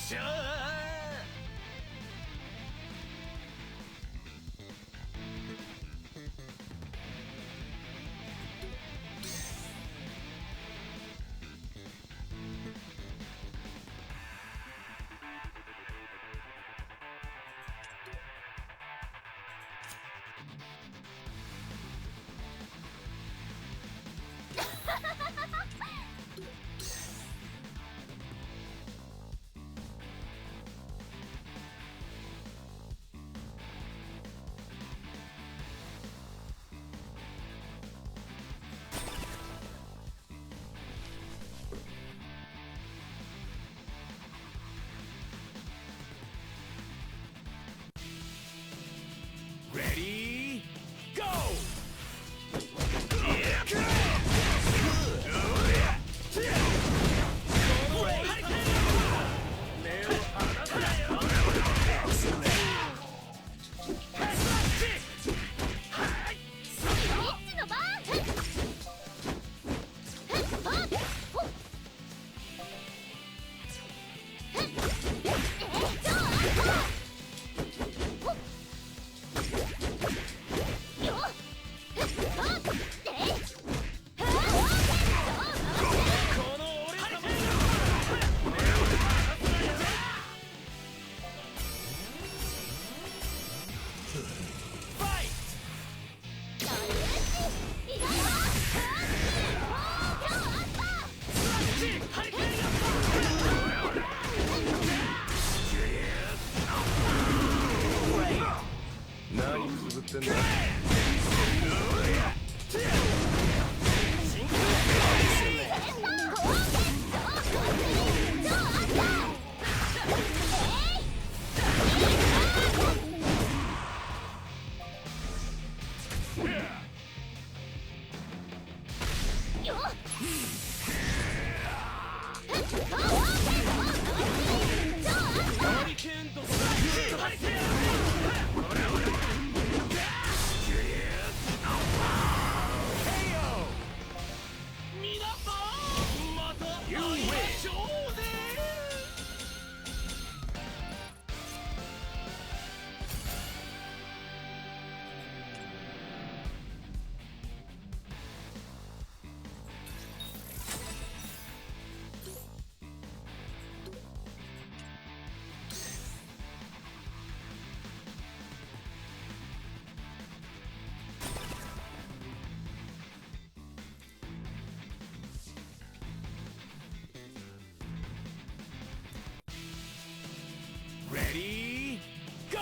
しゃー。Ready, go! 何くすぶってんだ。Ready, go!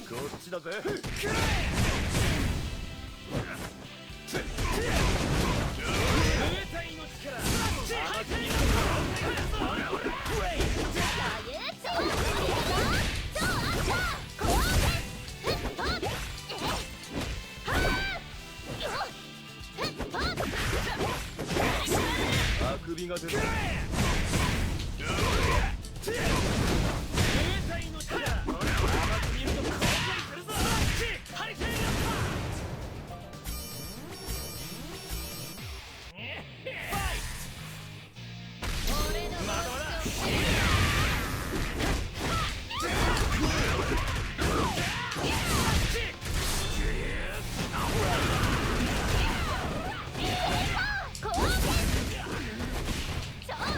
こっちだぜ。あくびが出た。Go!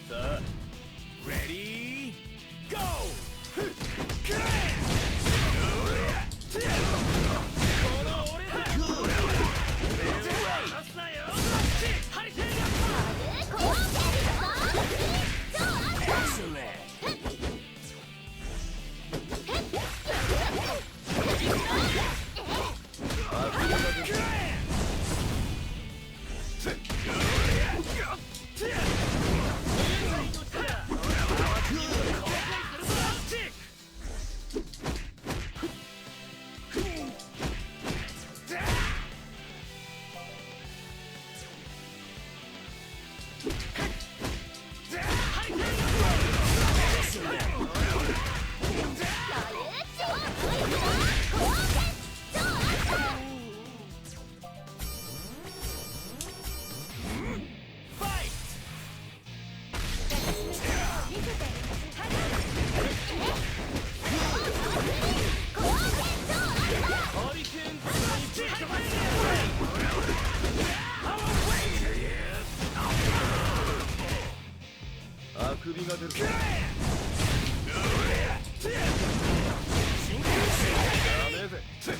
さあ Ready, go! あくびが出るぜ。ダメぜ。終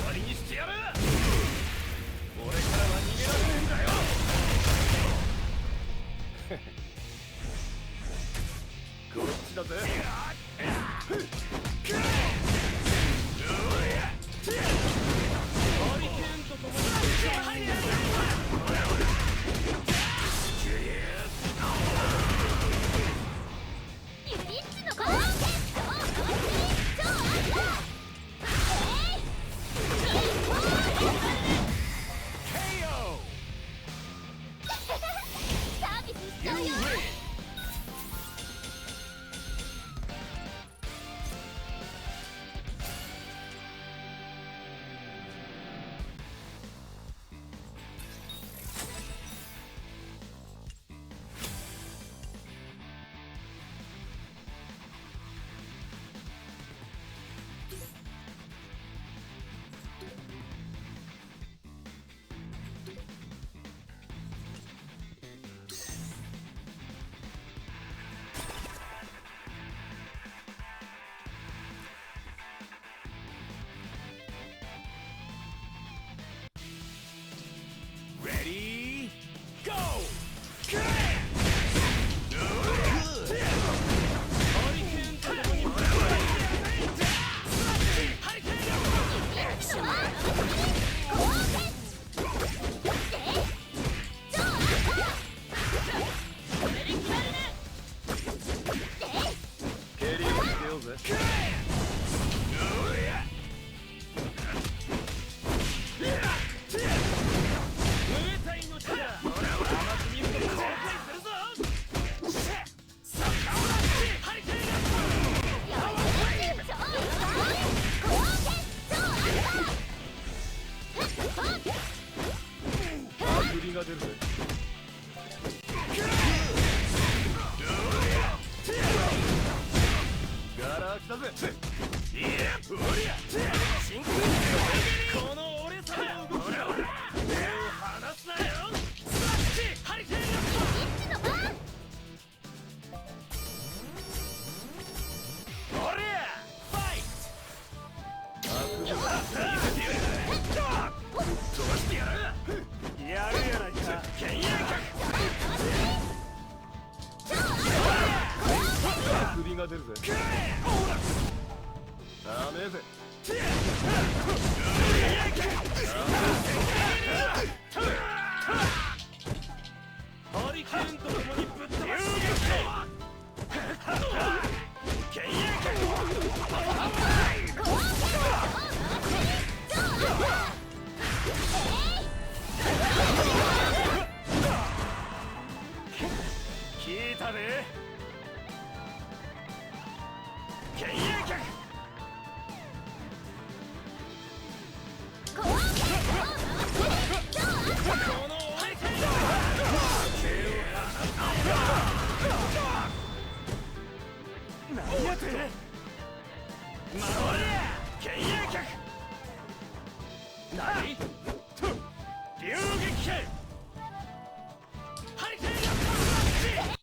わりにしてやる。俺からは逃げられねえんだよ。こっちだぜ。Ready, go! 蹴りをつけようぜ。あくびが出るぜ。ガラ空きだぜ。いや、おりゃ、真空この俺様の動きだ。目を離すなよ。スラッシハリケーンおりゃ、ファイト。あくびが見せてやる。飛ばしてやる。やるやないか。剣やか。あくびが出るぜ。ダメぜ。ハリケーンと共にぶっ飛ばして剣やか。聞いたで。剣やか。この俺かよ。そりゃ剣鋭脚何流撃剣ハリケーン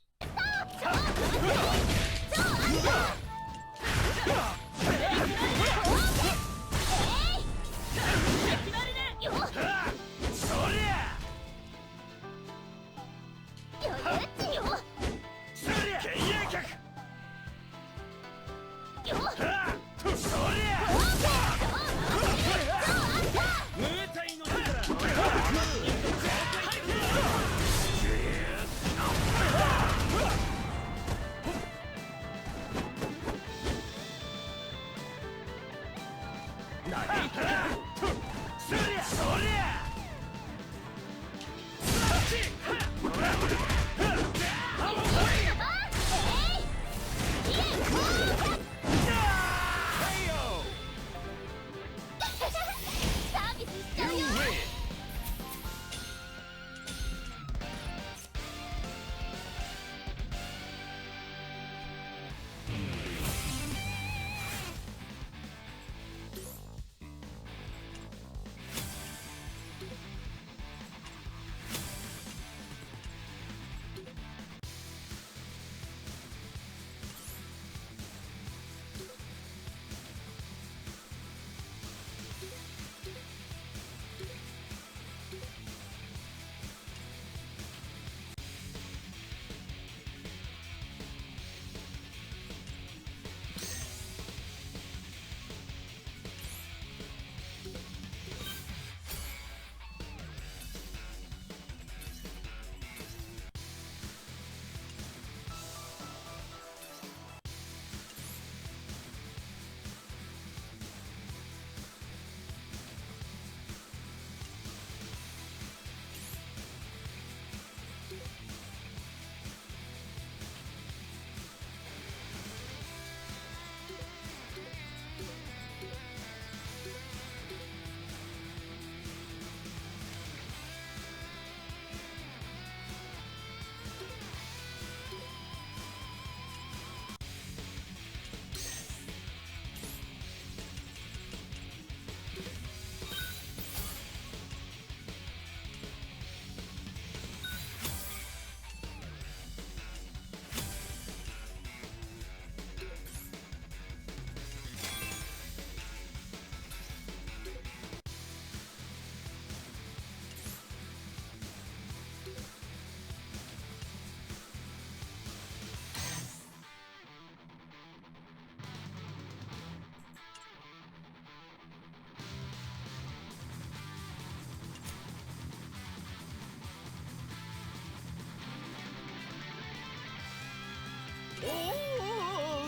お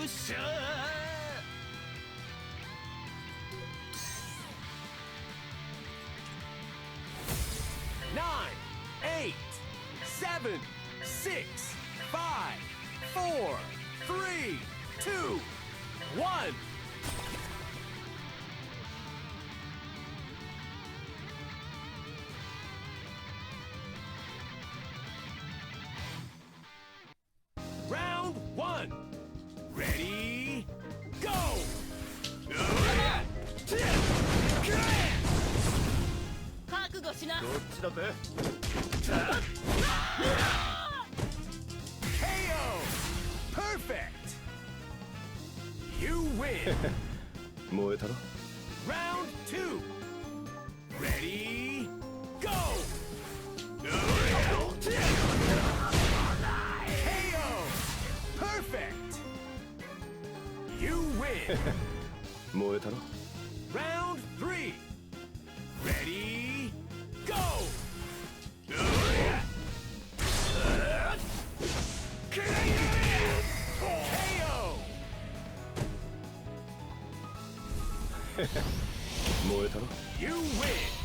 ーしゃー 9, 8, 7, 6, 5, 4, 3, 2, 1. Round 1. Ready, go! 覚悟しな。どっちだって KO! Perfect! You win! 燃えたろ Round 2. Ready, go! KO! Perfect! You win! 燃えたろ Round 3. Ready, go! KO! 燃えたろ You win!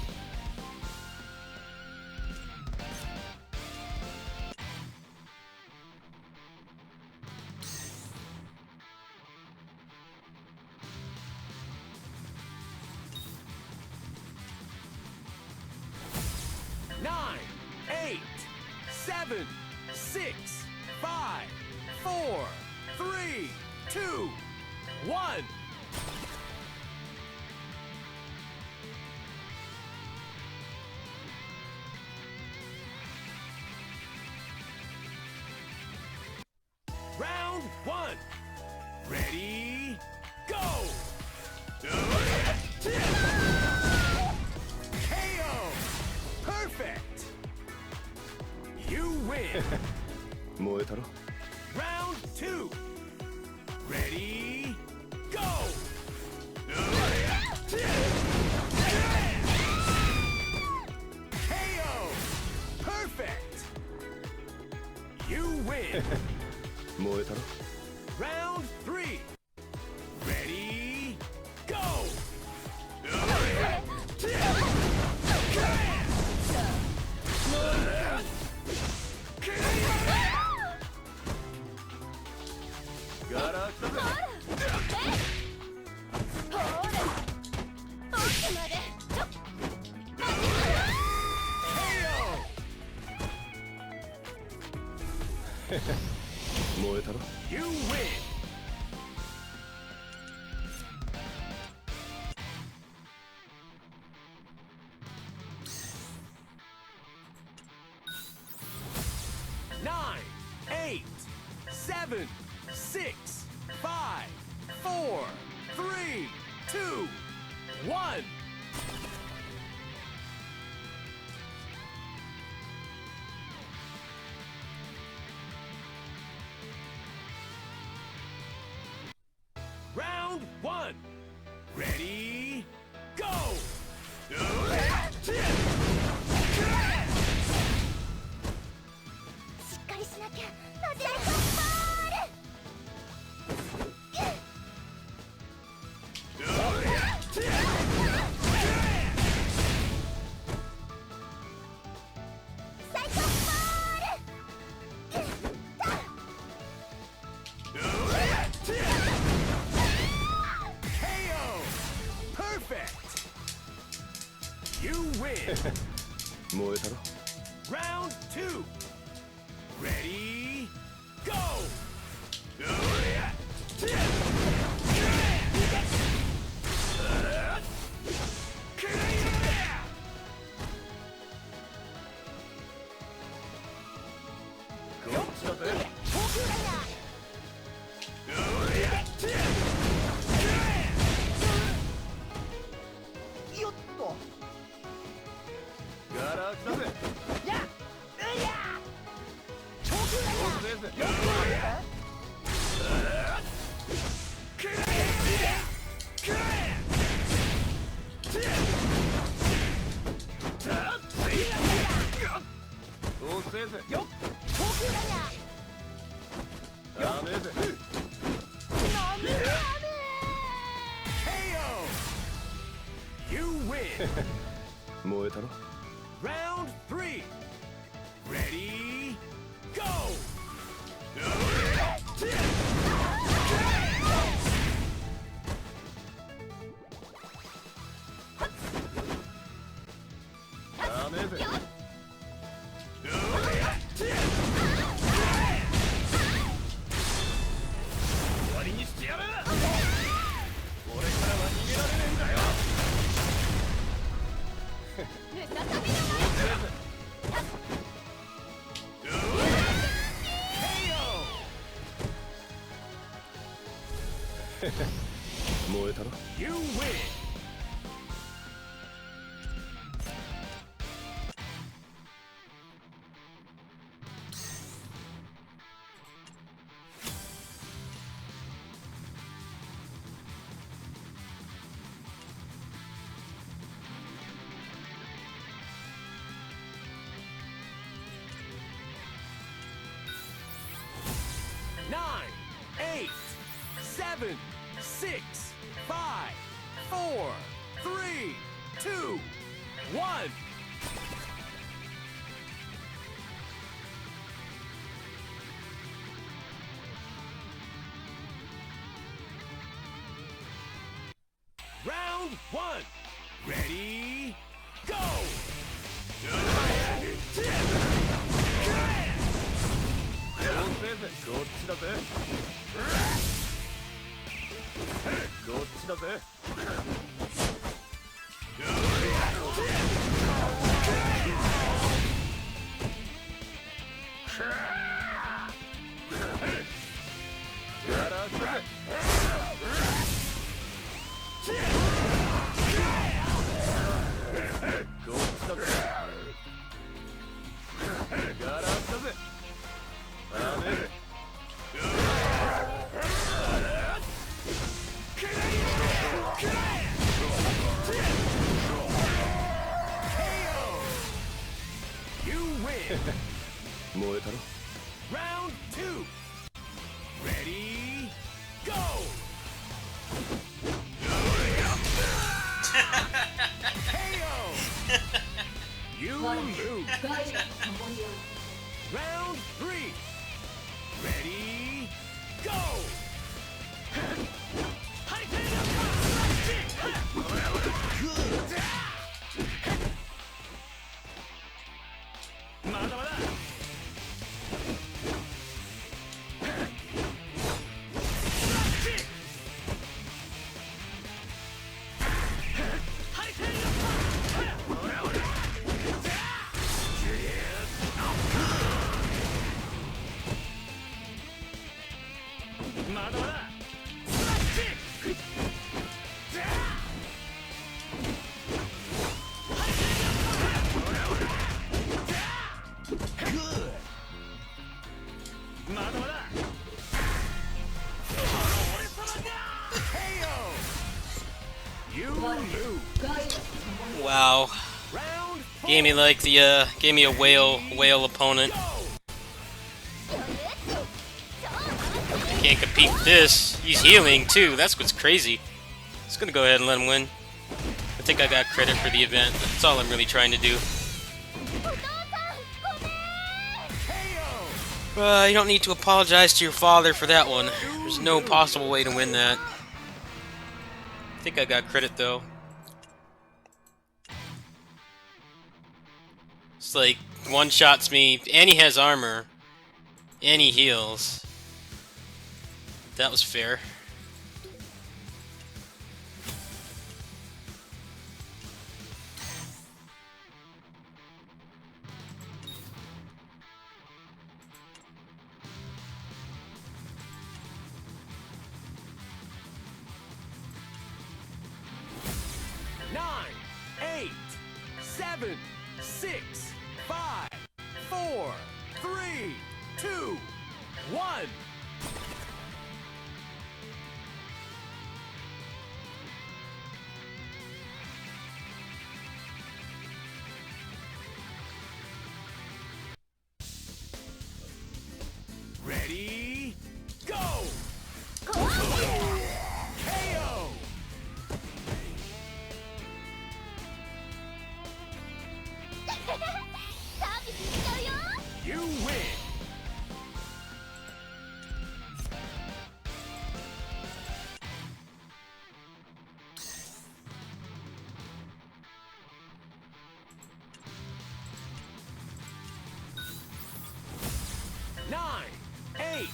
Nine, 8, 7, 6, 5, 4, 3, 2, 1. Ready, go! KO! Perfect! You win! 燃えたろ Round 2! Ready, go! KO! Perfect! You win! 燃えたろ Round 3! Ready, go! KO! 燃えたろ You win! Nine, 8, 7, 6, 5, 4, 3, 2, 1. Round 1. Ready, go! しっかりしなきゃサイコボサイコボ KO! Perfect! You win! 燃えたろ Round 2. Ready, go! KO! You win! 燃えたろ Round 3. Ready, go! KO! 燃えたろ You win! Nine, 8, 7, 6, 5, 4, 3, 2, 1. Round 1. Ready, go! どっちだぜどっちだぜやらせて You win. 燃えたろ Round 2. Ready, go. KO. You lose. Round 3. Ready, go. まだまだまだまだ Good. まだまだ KO. You lose. Wow. Round 4. Gave me like the gave me a whale opponent. Can't compete with this. He's healing too. That's what's crazy. Just gonna go ahead and let him win. I think I got credit for the event. That's all I'm really trying to do. You don't need to apologize to your father for that one. There's no possible way to win that. I think I got credit though. It's like one-shots me, and he has armor, and he heals. That was fair. Nine, 8, 7, 6, 5, 4, 3, 2, 1. Ready, go! KO! You win. Nine, 8,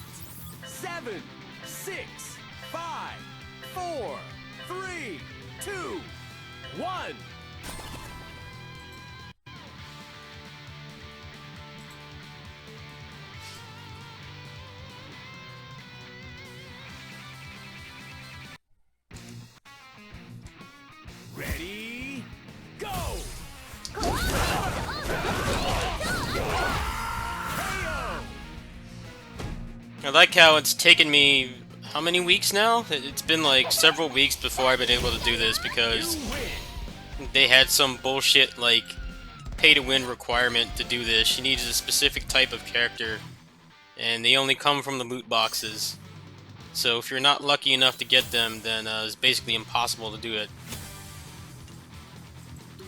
7, 6, 5, 4, 3, 2, 1. Ready, go! KO! I like how it's taken me, how many weeks now? It's been like several weeks before I've been able to do this because You win. they had some bullshit like pay-to-win requirement to do this. You needed a specific type of character, and they only come from the loot boxes. So if you're not lucky enough to get them, then it's basically impossible to do it.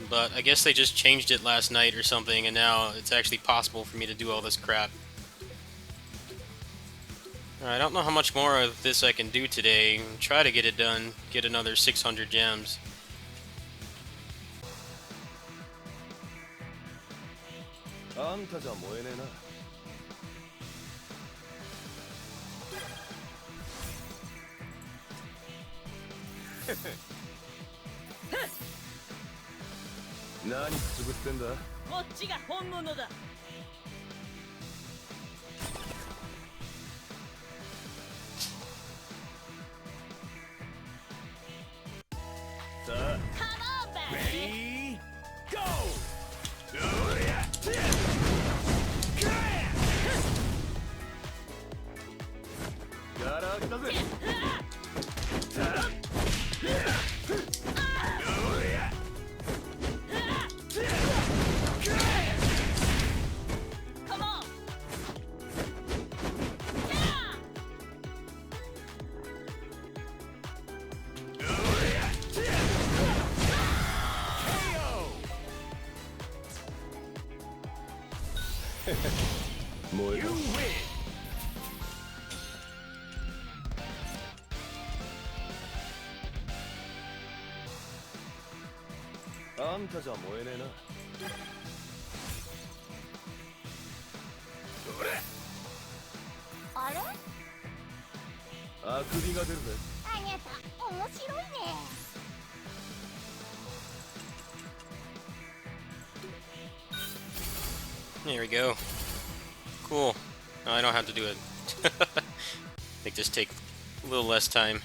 But I guess they just changed it last night or something, and now it's actually possible for me to do all this crap. I don't know how much more of this I can do today. Try to get it done, get another 600 gems.何くすぶってんだこっちが本物だ。さあ Ready, go! 燃え You た win. あんたじゃ燃えねえなあれあくびが出るぜあにゃた面白いね There we go. Cool. No, I don't have to do it. Make this take a little less time.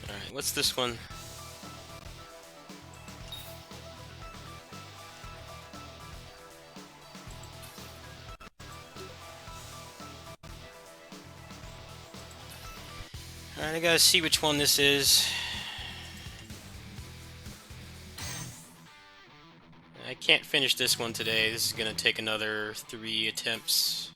Alright, what's this one? Alright, I gotta see which one this is. I can't finish this one today. This is gonna take another 3 attempts.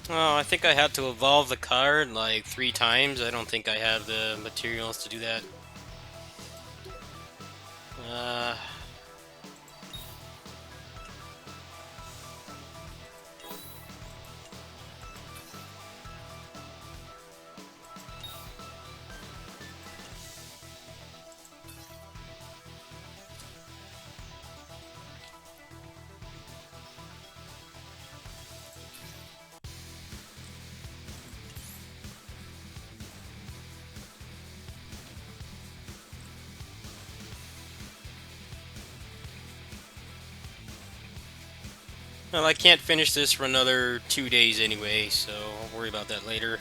Oh, I think I had to evolve the card like 3 times. I don't think I have the materials to do that. Well, I can't finish this for another 2 days anyway, so I'll worry about that later.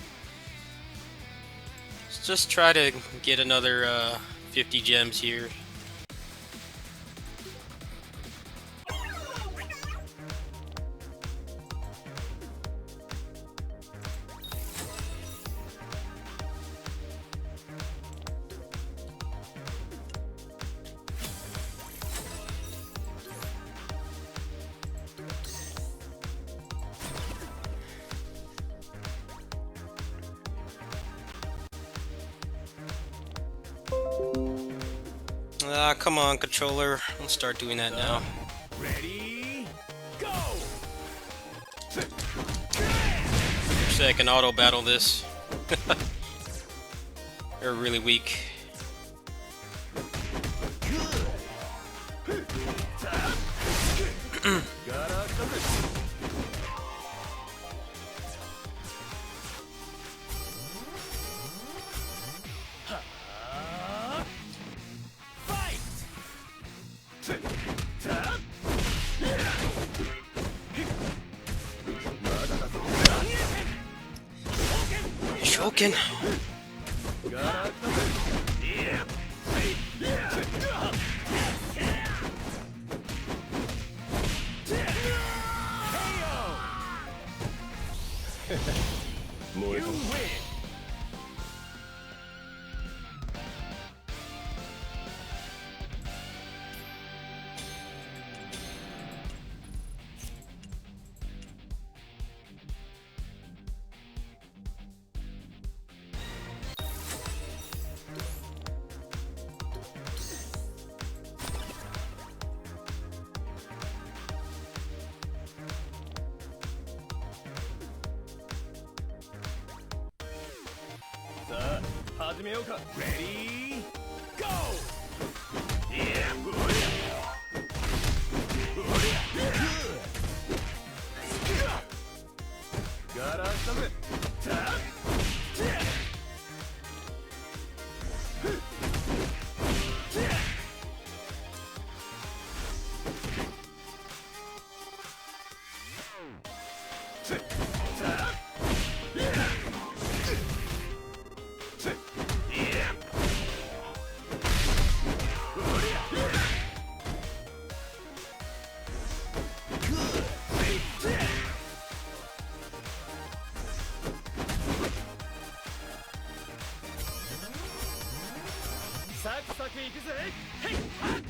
Let's just try to get another 50 gems here. Ah, come on, controller. Let's start doing that now. Ready, go! Wish I can auto battle this. They're really weak. Shoken.燃え You た win. 始めようか。 Ready, go! ガラスだぜ。サクサクいくぜ。へいはっ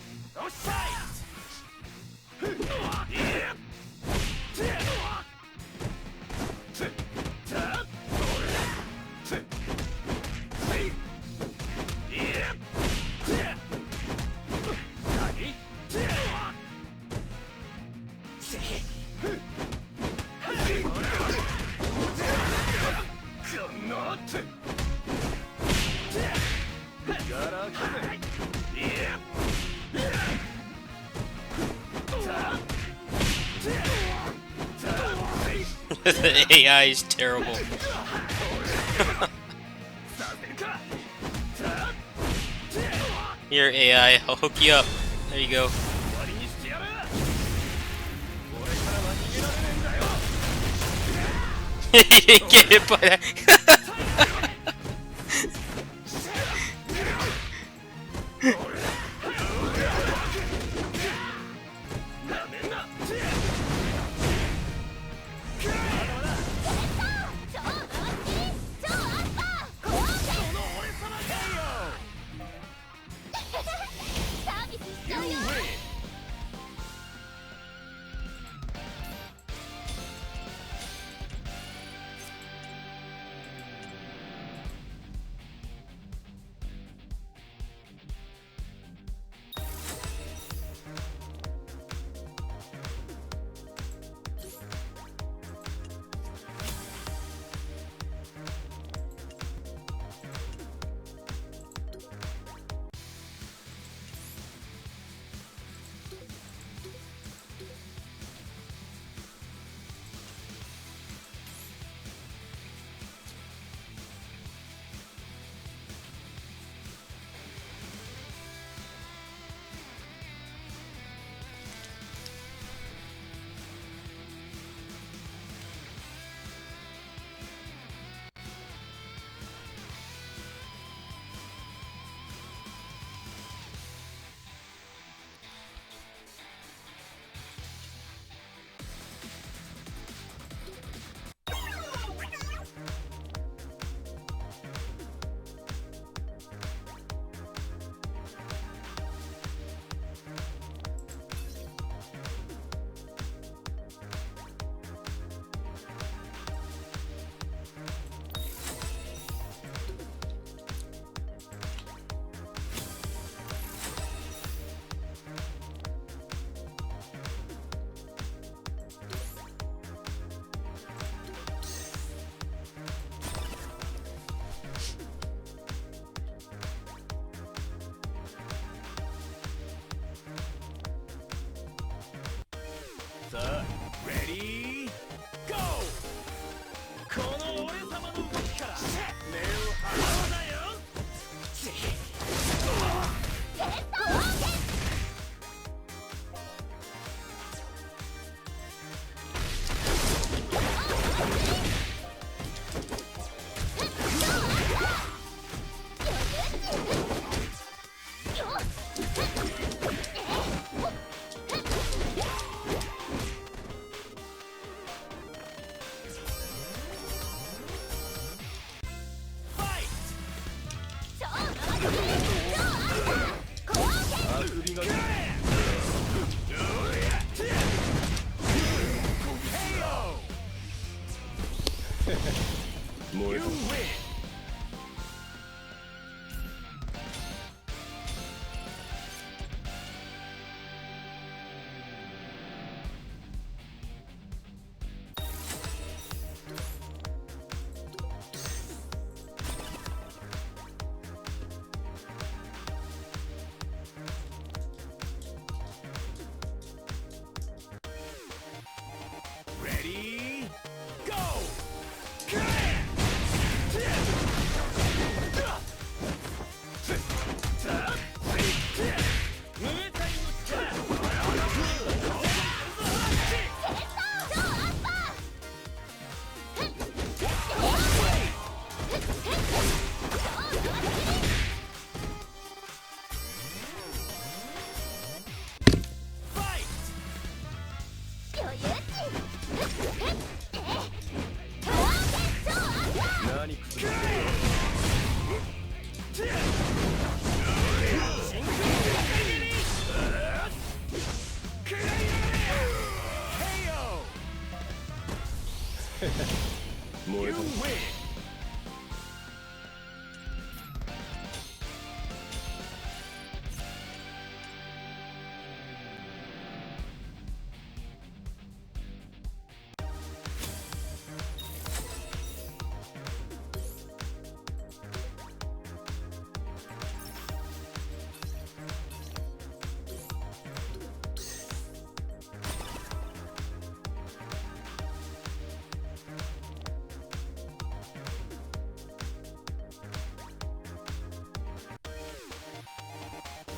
おっしゃい。The AI is terrible. Here, AI, I'll hook you up. There you go. Get hit by that. Ready, go! この俺様の動きから目を離さないよ。燃えた。燃 You えた win.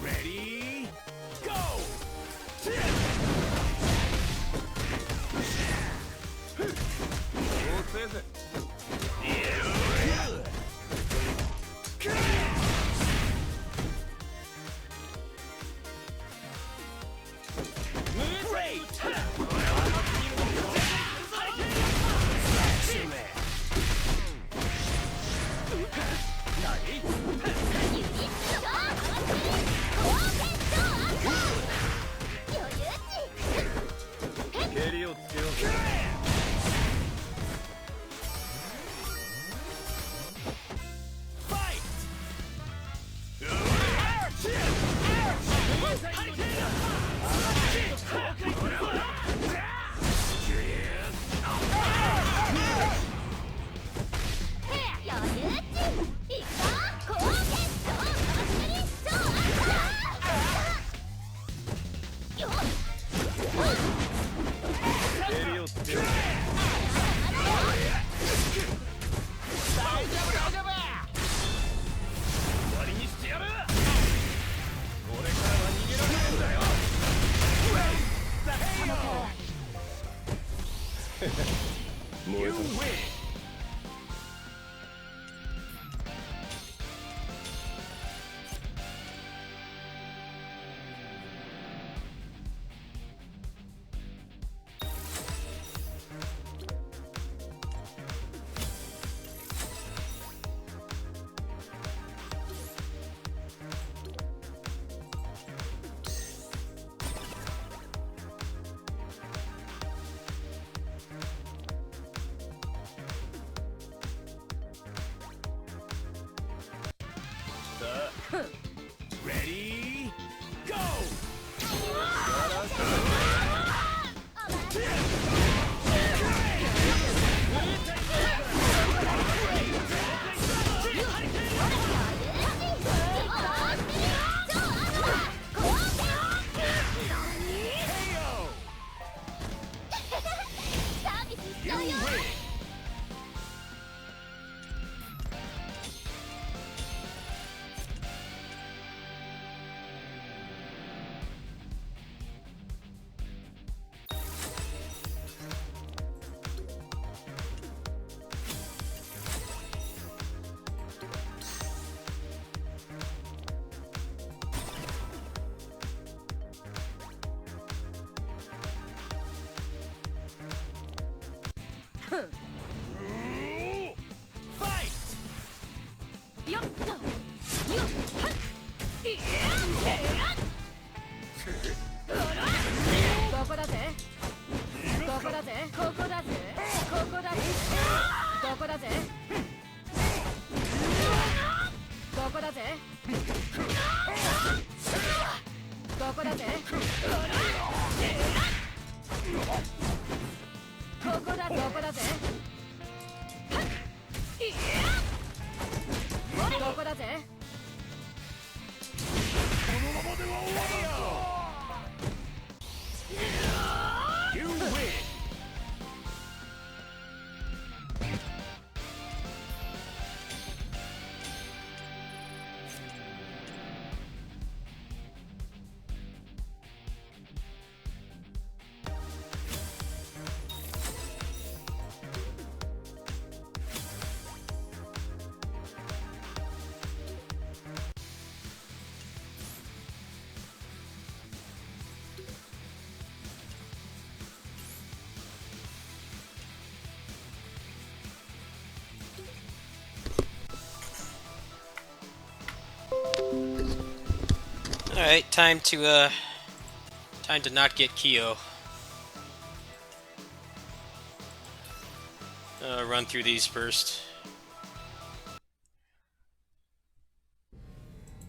Ready, go! おせいぜ 蹴りをつけよう 蹴りをつけよう 終わりにしてやる これからは逃げられないんだよ 燃え You た win. さあ Ready, go! サービスしちゃうよ Fight! よっとよっはっいやここだぜここだぜここだぜここだぜここだぜここだぜここだぜここだここだぜはっいやここだぜ You win. Alright, time to not get Kyo. run through these first.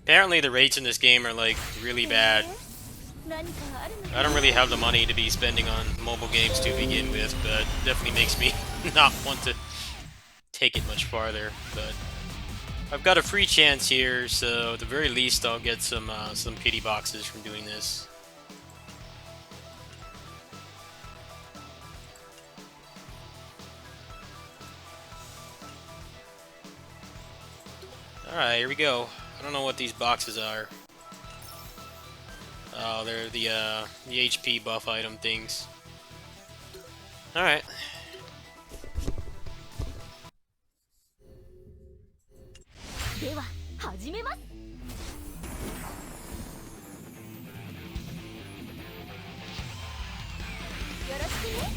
Apparently the rates in this game are like really bad. 何かあるの I don't really have the money to be spending on mobile games to begin with, but it definitely makes me not want to take it much farther. But I've got a free chance here, so at the very least I'll get some pity boxes from doing this. Alright, here we go. I don't know what these boxes are. Oh, they're the HP buff item things. Alright. では始めます。よろしくね。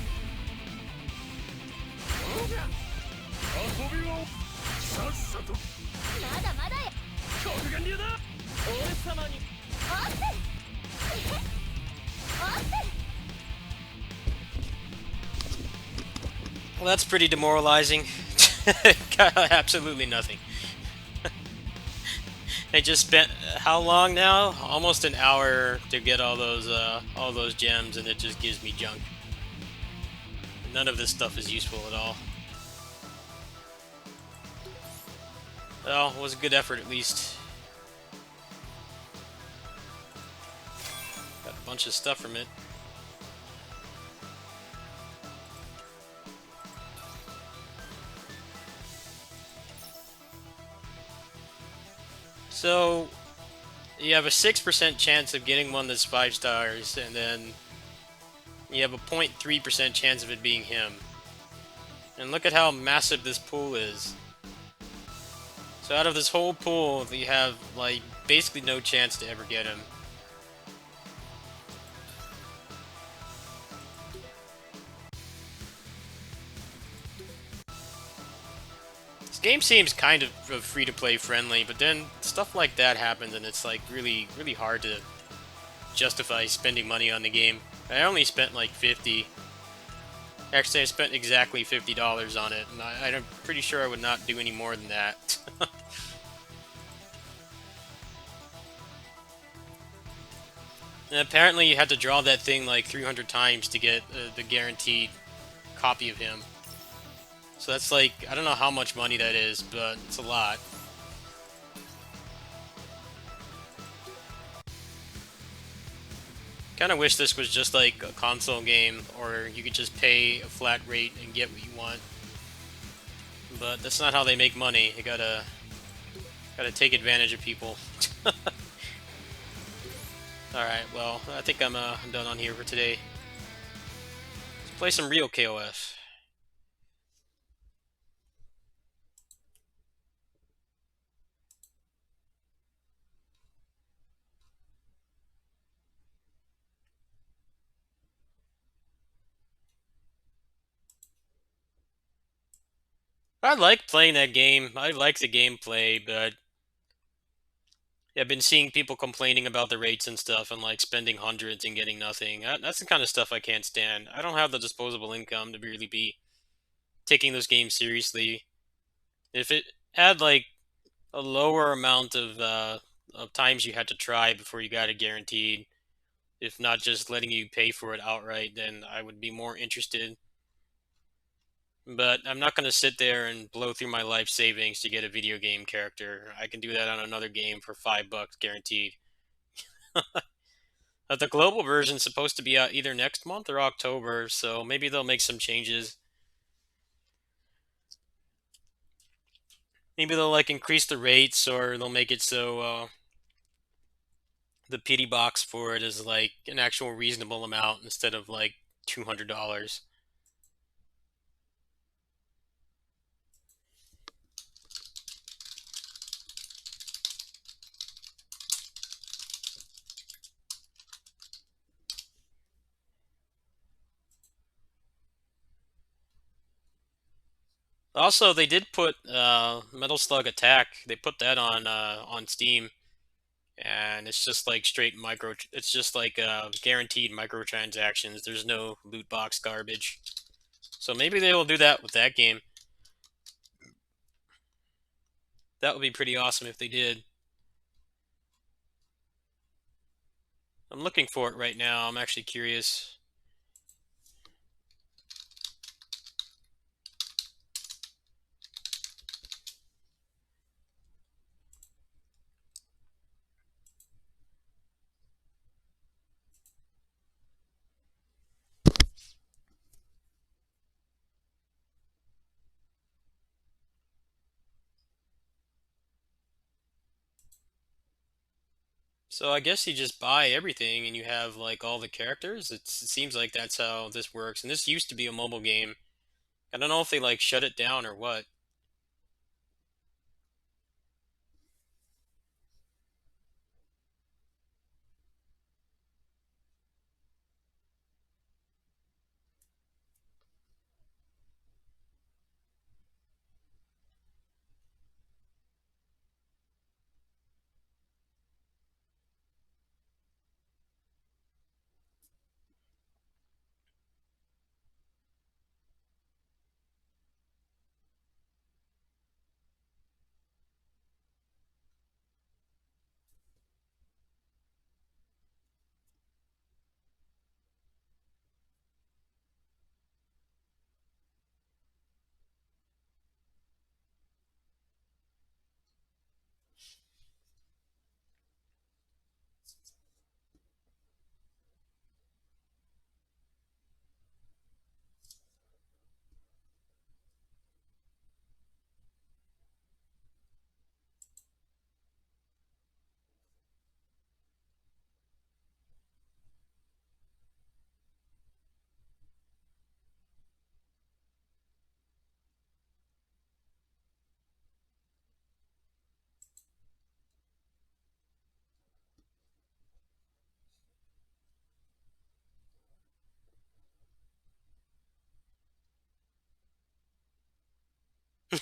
遊びをさっさとまだまだや。極限流だ。俺様にオッセー。オッセー。 Well, that's pretty demoralizing. Got absolutely nothing. I just spent how long now? Almost an hour to get all those gems, and it just gives me junk. None of this stuff is useful at all. Well, it was a good effort at least. Got a bunch of stuff from it. So, you have a 6% chance of getting one that's 5 stars, and then you have a 0.3% chance of it being him. And look at how massive this pool is. So out of this whole pool, you have, like, basically no chance to ever get him. This game seems kind of free-to-play friendly, but then stuff like that happens and it's like really hard to justify spending money on the game. I only spent like 50. Actually, I spent exactly $50 on it, and I'm pretty sure I would not do any more than that. And apparently you had to draw that thing like 300 times to get the guaranteed copy of him. So that's like, I don't know how much money that is, but it's a lot. Kinda wish this was just like a console game, or you could just pay a flat rate and get what you want. But that's not how they make money. You gotta take advantage of people. Alright, well, I think I'm done on here for today. Let's play some real KOF. I like playing that game. I like the gameplay, but I've been seeing people complaining about the rates and stuff and like spending hundreds and getting nothing. That's the kind of stuff I can't stand. I don't have the disposable income to really be taking those games seriously. If it had like a lower amount of times you had to try before you got it guaranteed, if not just letting you pay for it outright, then I would be more interested. But I'm not going to sit there and blow through my life savings to get a video game character. I can do that on another game for $5 guaranteed. The global version's supposed to be out either next month or October, so maybe they'll make some changes. Maybe they'll like increase the rates, or they'll make it so the pity box for it is like an actual reasonable amount instead of like $200. Also, they did put Metal Slug Attack. They put that on Steam, and it's just like straight micro. It's just like guaranteed microtransactions. There's no loot box garbage. So maybe they will do that with that game. That would be pretty awesome if they did. I'm looking for it right now. I'm actually curious. So I guess you just buy everything and you have like all the characters. It seems like that's how this works. And this used to be a mobile game. I don't know if they like shut it down or what.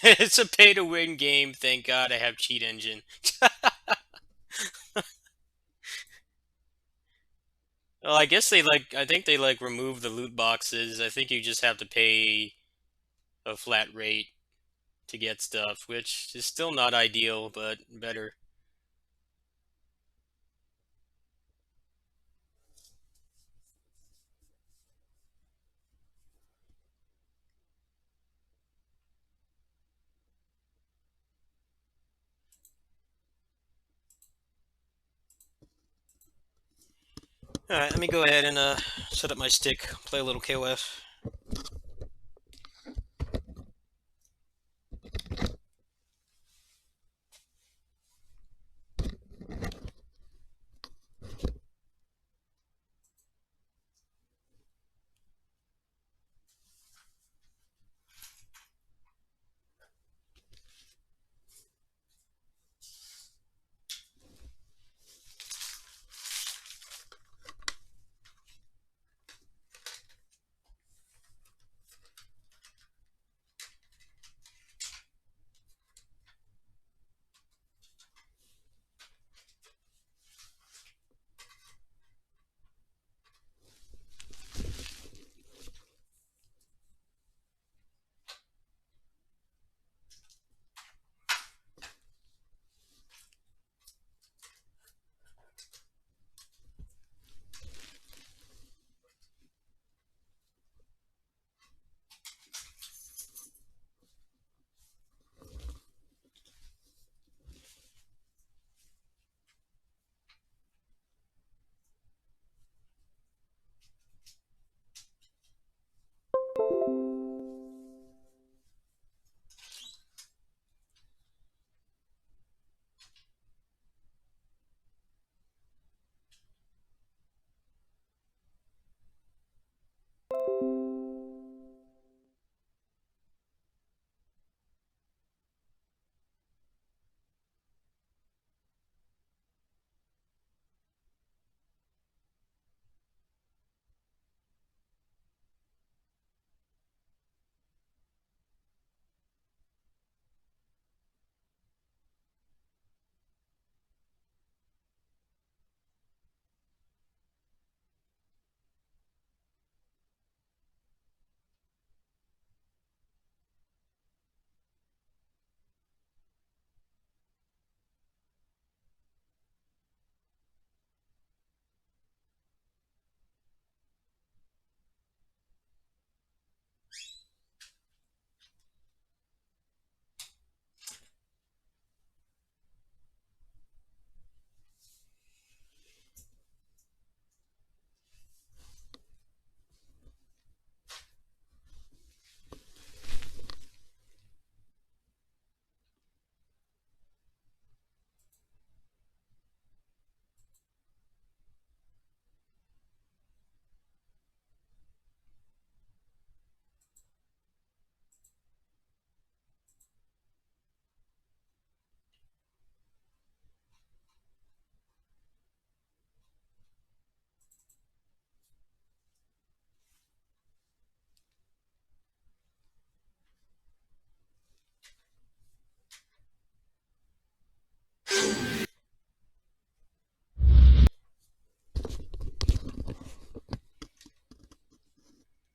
It's a pay to win game. Thank God I have Cheat Engine. Well, I guess I think they like remove the loot boxes. I think you just have to pay a flat rate to get stuff, which is still not ideal, but better. Alright, let me go ahead and set up my stick, play a little KOF.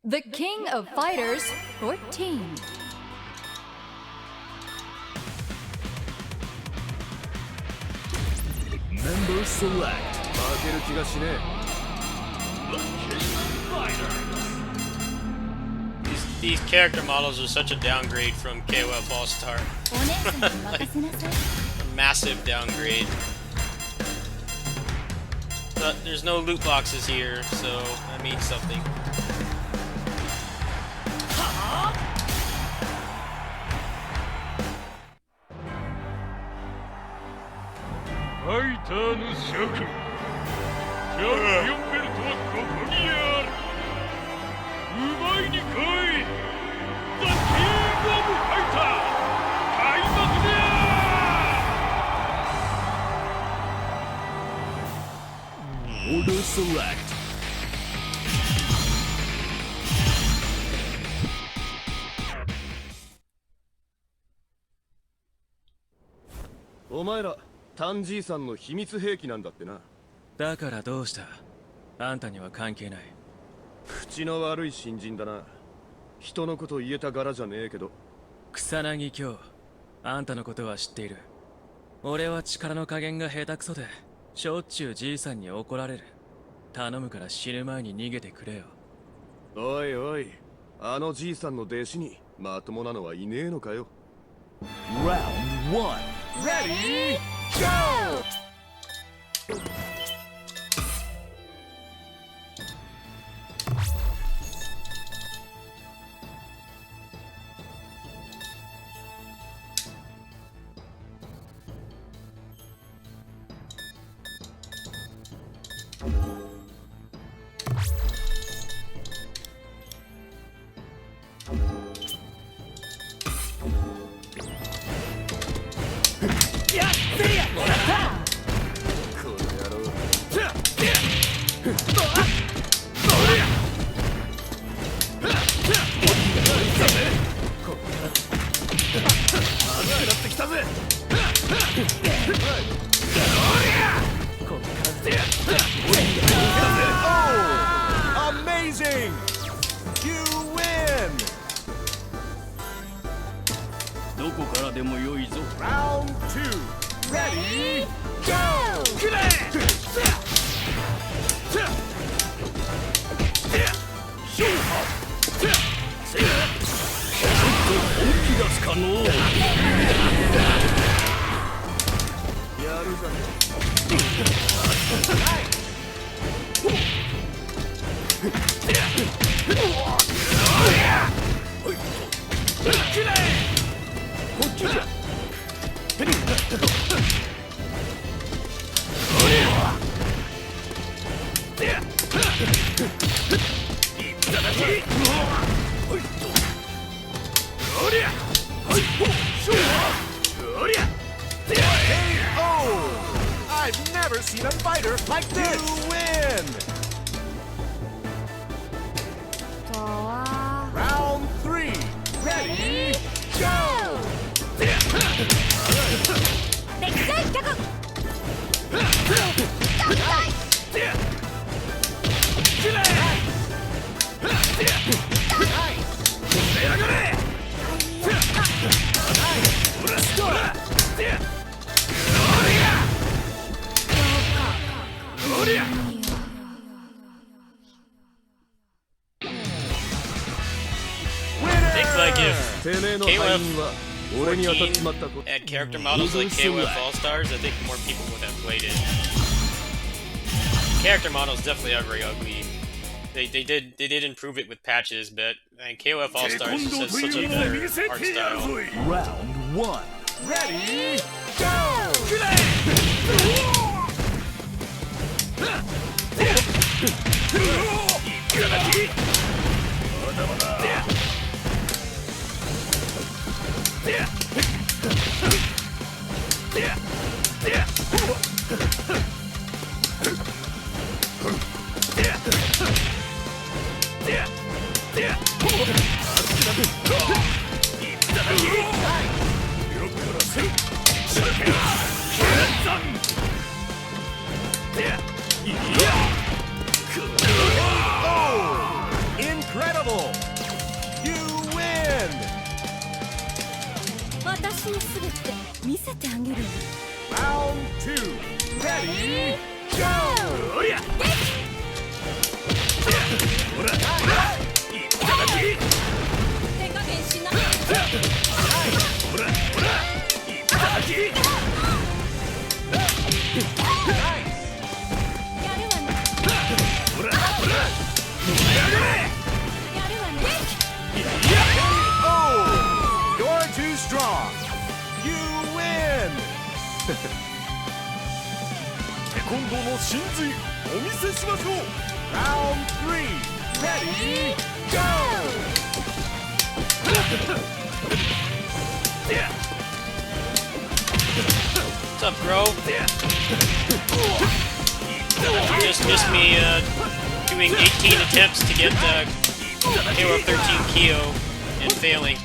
The King of Fighters 14. Member select. 負ける気がしね These character models are such a downgrade from KOF Allstar. お姉さんに任せなさい A massive downgrade. But there's no loot boxes here, so that means something. ファイターの諸君チャンピオンベルトはここにある奪いに来い The King of Fighter 開幕だ Order select. お前らタンじいさんの秘密兵器なんだってなだからどうしたあんたには関係ない口の悪い新人だな人のこと言えた柄じゃねえけど草薙京あんたのことは知っている俺は力の加減が下手くそでしょっちゅうじいさんに怒られる頼むから死ぬ前に逃げてくれよおいおいあのじいさんの弟子にまともなのはいねえのかよ Round 1. Ready, go! Oh! Amazing! You win! どこからでもよいぞ Round 2. Ready, go! 本気出すかのうやるじゃねKO! I've never seen a fighter like this! You win! とは Round 3. Ready, go! 歴戦脚I think like if てめえの敗因は俺に当たっちまったこと had character models like KOF Allstars, I think more people would have played it. Character models definitely are very ugly. They did improve it with patches, but KOF Allstars is just such a better art style. Round 1. Ready, go! Oh! Incredible! 私にすべて見せてあげる。 Round 2. Ready, go! おりゃほらほらいただき手加減しな。ほらほらいただきやるわね。ほらほらやれやるわね。Oh! You're too strong. You win. テコンドーの真髄お見せしましょう Round 3. Ready, go! What's up, bro? You just missed me doing 18 attempts to get KOF14 Kyo and failing.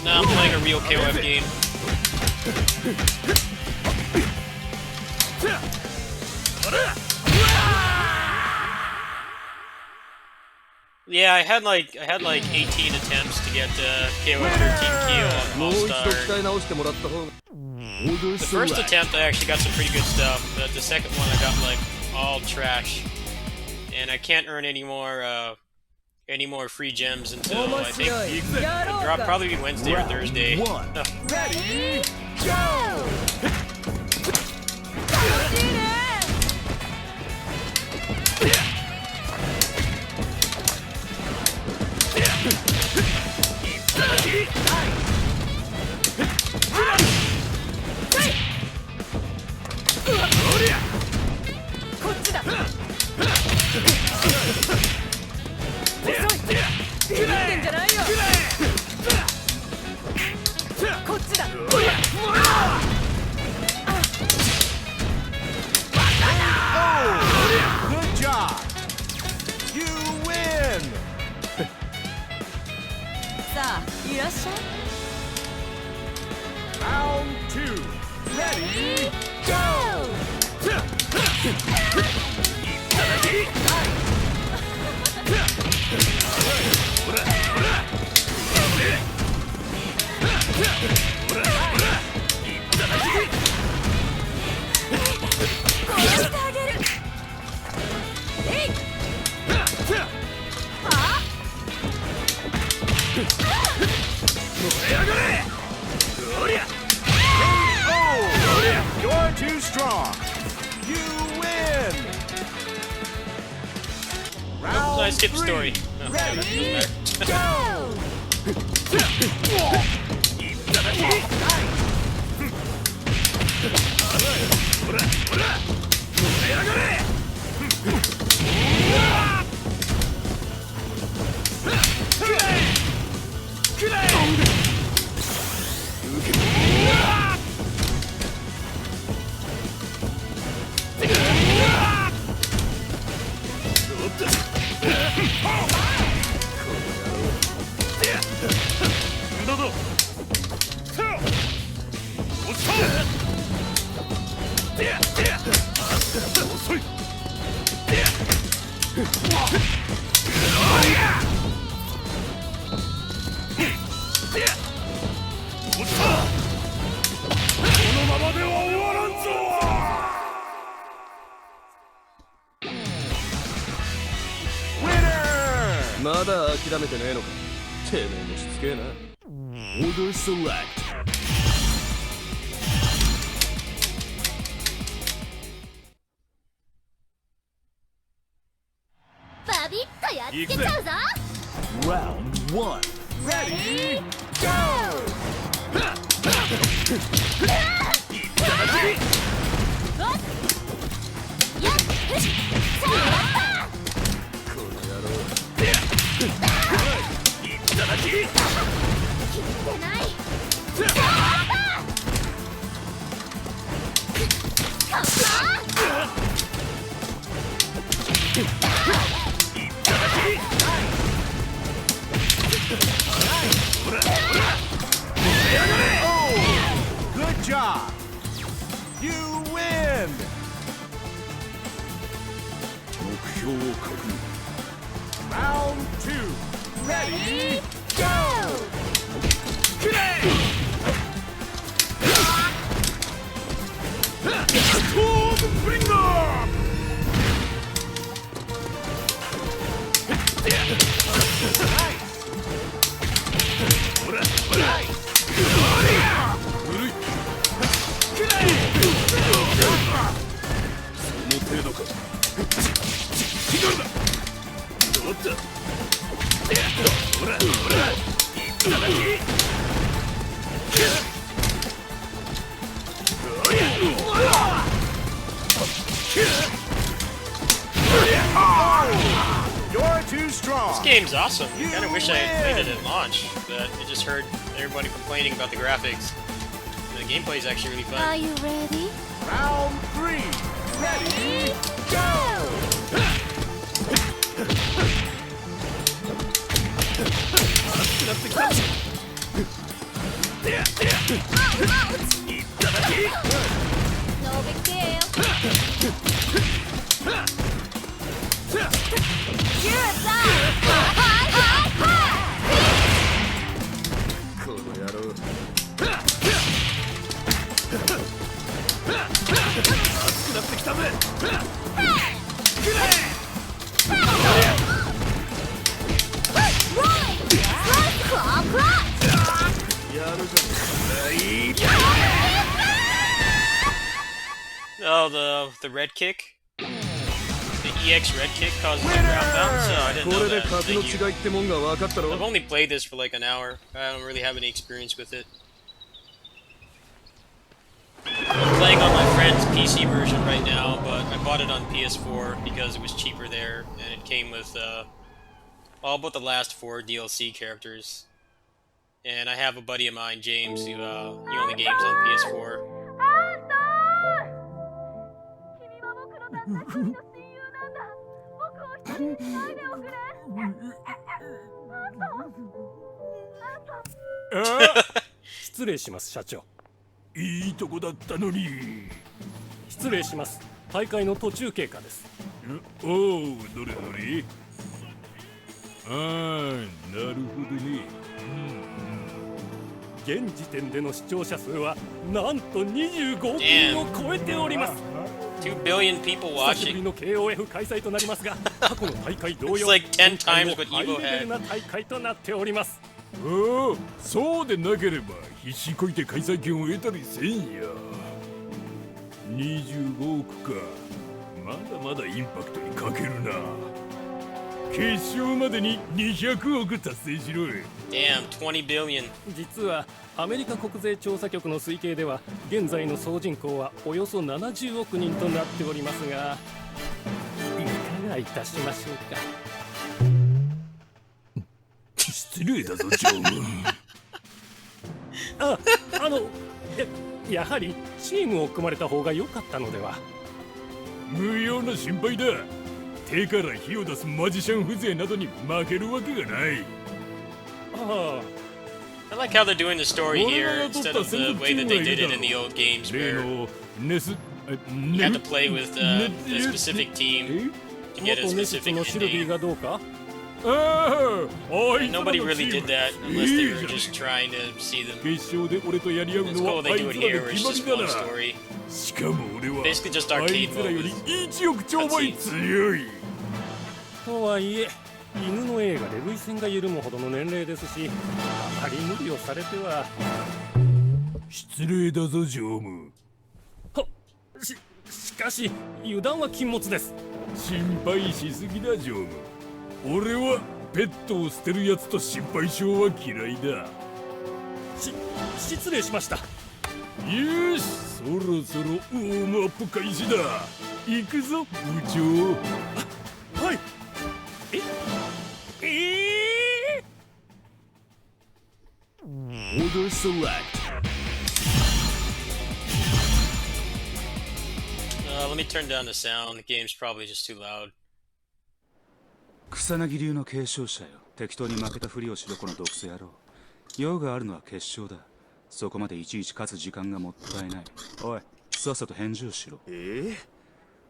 Now I'm playing a real KOF game. Yeah, I had like 18 attempts to get KOF13 Kyo on Allstar. The first attempt I actually got some pretty good stuff, but the second one I got like all trash, and I can't earn any more free gems until I think it'll drop probably Wednesday or Thursday. One. Oh. Ready, go! Good job. You win. さあ、いらっしゃい。 Round 2. Ready, go! Oh, you're too strong. You win. Round I skipped the 3. story. No, that Ready, doesn't matter. winner. まだ諦めてねえのか。てめえもしつけえな。 Order select バビッとやっつけちゃうぞ。 Round 1 Ready, go! やっ、よし、さあやった。この野郎。いただき切ってない。Oh, good job. You win. 目標標を確認。 Round 2. Ready, go! くれ。ストームブリンガー。ほらほら。古い。その程度か。違うんだ。どうだ。ほらほら。いただき。You're too strong. This game's awesome. I kinda wish I had played it at launch, but I just heard everybody complaining about the graphics. The gameplay is actually really Are fun. you ready? Round 3. Ready, go! いただき。 No big deal. You're a star. Hi, hi, hi. この野郎。熱くなってきたぜ。くれ。 Rolling. Claw clutch. やるか。いい。 Oh, the red kick? The EX red kick causes the ground bounce? So I didn't こ know れで that. 格の Thank you. 違いってもんが分かったろ。 I've only played this for like an hour. I don't really have any experience with it. I'm playing on my friend's PC version right now, but I bought it on PS4 because it was cheaper there, and it came with all but the last 4 DLC characters. And I have a buddy of mine, James, who he only games on PS4. 君は僕のたった一人の親友なんだ。僕を一人にしないでおくれ。失礼します社長。いいとこだったのに。失礼します。大会の途中経過です。おお、どれどれ。ああ、なるほどね。現時点での視聴者数はなんと25億人を超えております。 2 billion people 久しぶり watching. の KOF 開催となりますが、過去の大会同様、 It's like 10 times 今 what 回 Evo もハイレベル had. な大会となっております。おお、そうでなければ必死こいて開催権を得たりせんや。25億か。まだまだインパクトに欠けるな。決勝までに200億達成しろ。 Damn, 20 billion. 実はアメリカ国税調査局の推計では現在の総人口はおよそ70億人となっておりますが、いかがいたしましょうか。失礼だぞ常務。やはりチームを組まれた方が良かったのでは。無用な心配だ。手から火を出すマジシャン風情などに負けるわけがない。ああ、 I like how they're doing the story here instead of the way that they did it in the old games 例 where のネス you had to play with a specific team to get a 元ネシ specific ツのシルビー ending. がどうか。ああ、あいつらの Nobody チーム really did that い unless they い were じゃん。 just trying to see them. 決勝で俺とやり合う It's の cool は they あい do つ it ら here で where 決 it's まり just だ one な。 story. しかも俺は Basically just あ arcade いつらより mode. 1億兆倍強い。とはいえ、犬の映画で涙腺が緩むほどの年齢ですし、あまり無理をされては。失礼だぞ常務。しかし油断は禁物です。心配しすぎだ常務。俺はペットを捨てるやつと心配性は嫌いだ。失礼しました。よし、そろそろウォームアップ開始だ。行くぞ部長。はい。Order select. Let me turn down the sound. The game's probably just too loud. 草薙流の継承者よ。適当に負けたふりをしろこの毒素野郎。用があるのは決勝だ。そこまでいちいち勝つ時間がもったいない。おい、さっさと返事をしろ。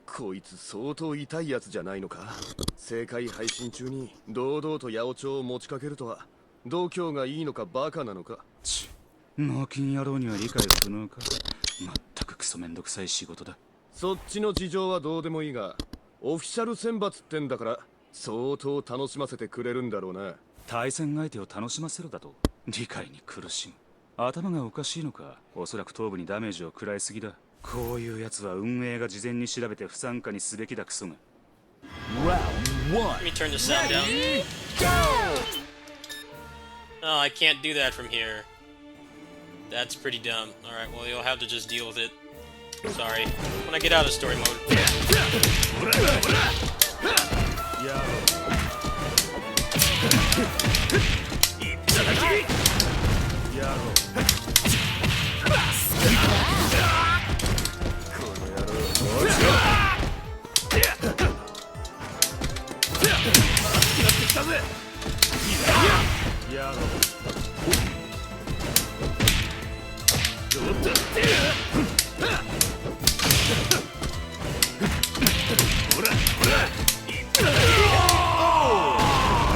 こいつ相当痛いやつじゃないのか。正解配信中に堂々と八百長を持ちかけるとは度胸がいいのかバカなのか。脳筋野郎には理解不能か。まったくクソめんどくさい仕事だ。そっちの事情はどうでもいいが、オフィシャル選抜ってんだから相当楽しませてくれるんだろうな。対戦相手を楽しませろだと。理解に苦しむ。頭がおかしいのか。おそらく頭部にダメージを食らいすぎだ。こういうやつは運営が事前に調べて不参加にすべきだクソが。 Let me turn the sound down. Oh, I can't do that from here. That's pretty dumb. Alright, well, you'll have to just deal with it. Sorry. When I get out of story mode.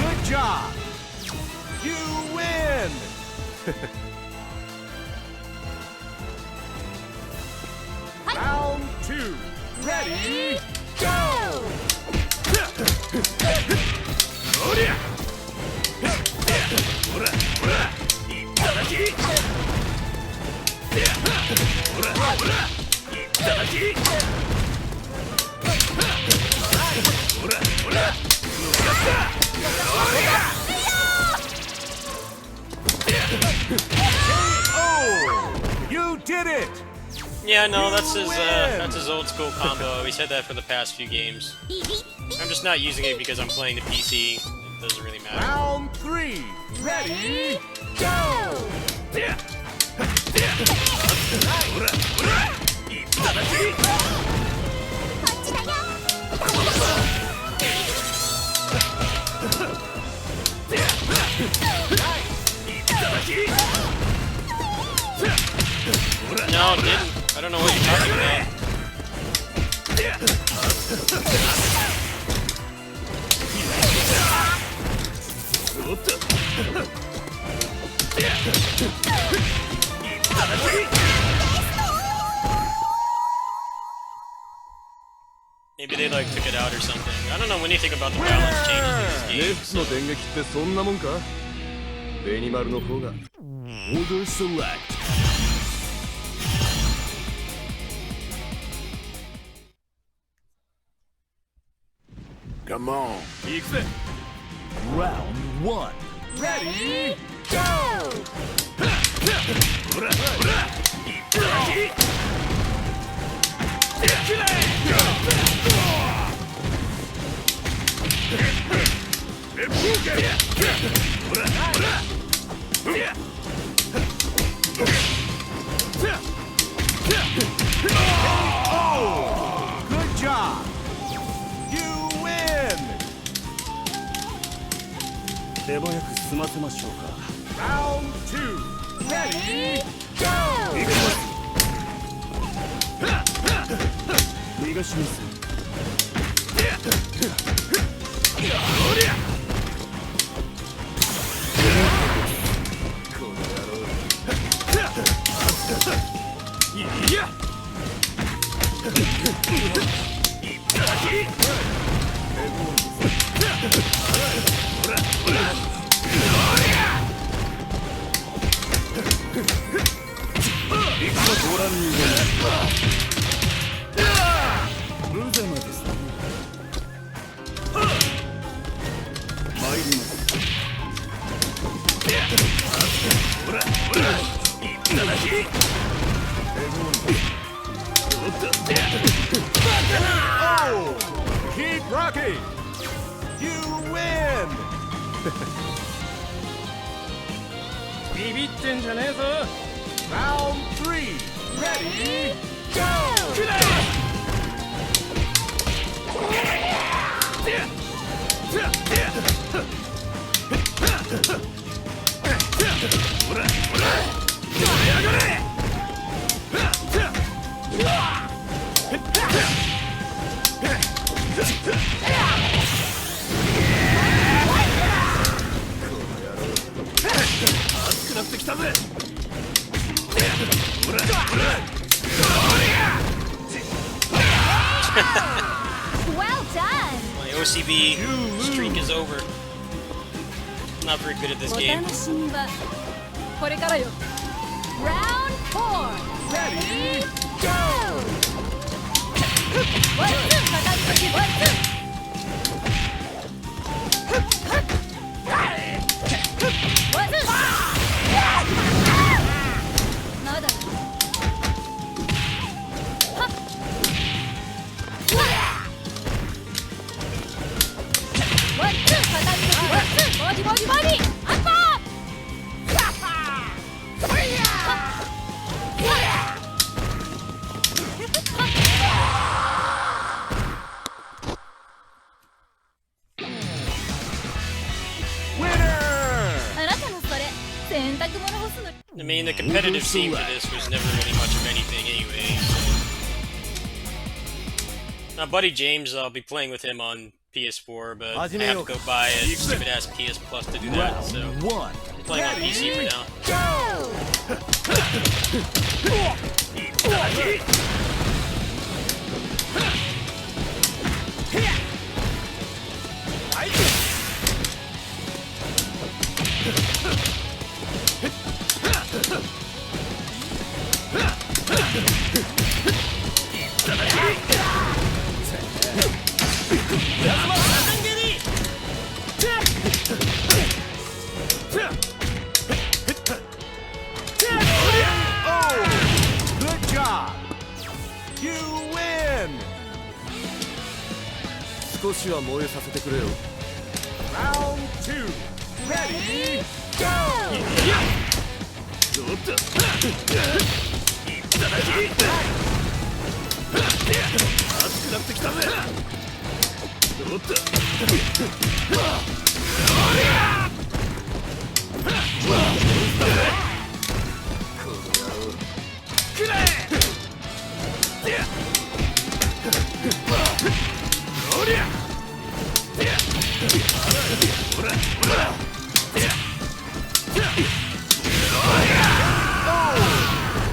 Good job. You win. Round 2. Ready? Go. You did it. Yeah, no, that's his old school combo. He's had that for the past few games. I'm just not using it because I'm playing the PC. It doesn't really matter. Round 3. Ready? Go. No, it didn't. I don't know what you're talking about. Maybe they like took it out or something. I don't know anything about the balance changes in ネ these ッツの games. 電撃ってそんなもんか。ベニマルの方が。 Order select. Come on. 行くぜ。 Round 1. Ready? Go. Good job. You win. 手早く済ませましょうか。 Round 2. Ready? Go. 逃がします。無様ですね。参ります。Keep rocking. You win. ビビってんじゃねえぞ。 Round 3. Ready? Go. PB streak is over. I'm not very good at this お game. 楽しみはこれからよ。Round 4 Ready Go! ワンツーかかってきワンツーワンツーまだよはっワンツーかかってきワンツーボディボディボディアッパーあなたのそれ洗濯物干すの I mean, the competitive scene for this was never really much of anything anyway. So. Now, Buddy James, I'll be playing with him on PS4, but I have to go buy a stupid-ass PS Plus to do that, so I'm playing on PC for now. Good job. You win. 少しは燃えさせてくれよ。 Round 2. Ready Go! ちょっと熱くなってきたぜ。ちょっと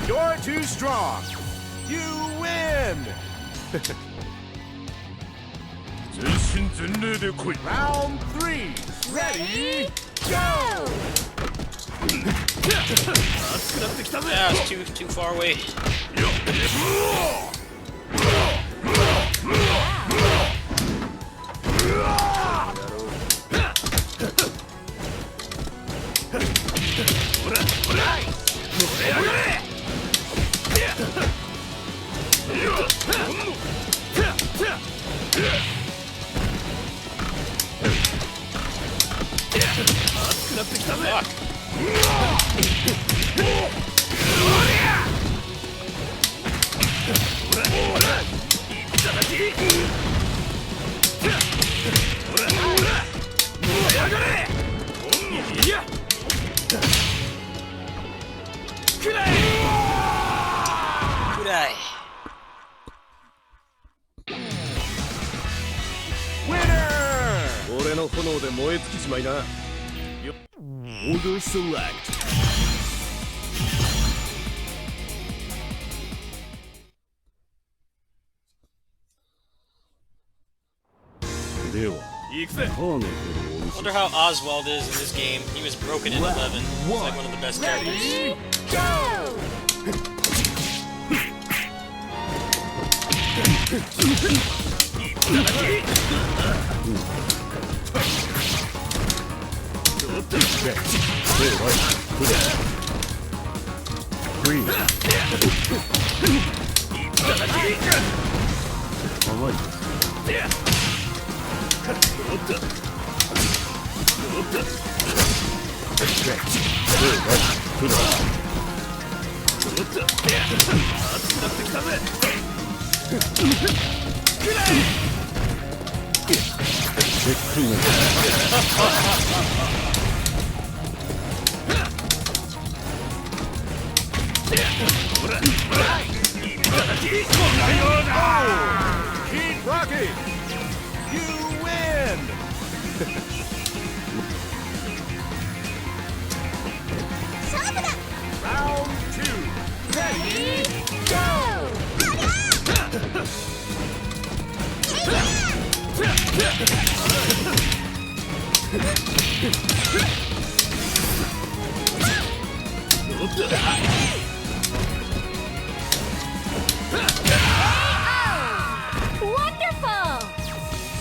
You're too strong. You win. 全身全霊で来い。 Round 3. Ready Go! Yeah, it's too far away. Kudai. Winner! 俺の炎で燃え尽きちまいな。Order select. では行くぜ。Wonder how Oswald is in this game. He was broken in 11. He's like one of the best characters. Keep rocking! You win! Round 2. Ready Go! Wonderful!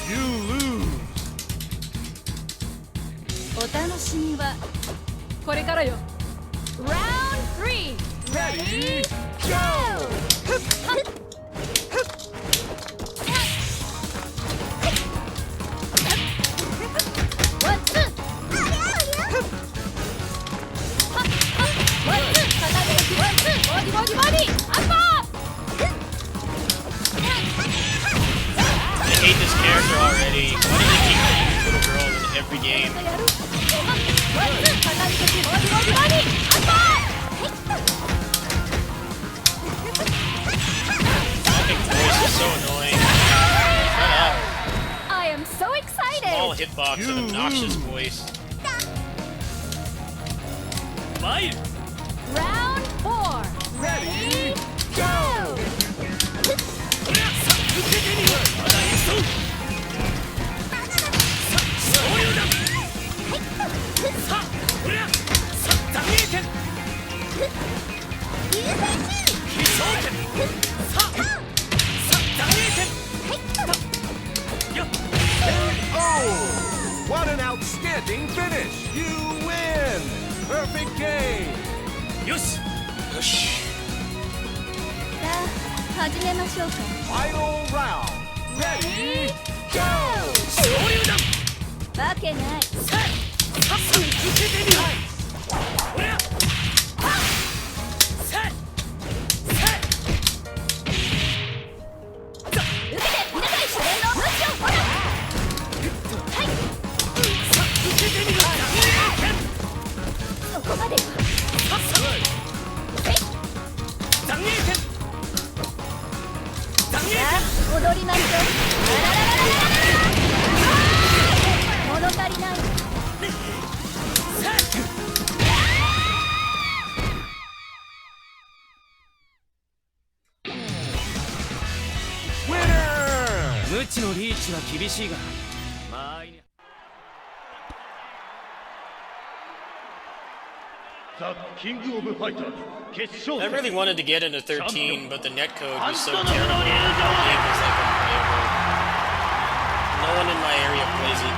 You lose. お楽しみはこれからよ。Round 3 Ready Go! I hate this character already. Why do they keep making this little girl in every game? Fucking voice is so annoying. Shut up. I am so excited! Small hitbox and obnoxious voice. Fire! Round 4 Ready Go! Oh! What an outstanding finish! You win! Perfect game! よし 始めましょうか。 Final round! Ready, go! わけない。そこまで。踊りましょう。物足りない。無知のリーチは厳しいが間合いに ザ・キングオブファイターズ決勝 I 戦 really wanted to get into 13, but the netcode was so terrible. The game was like unplayable. No one in my area plays it.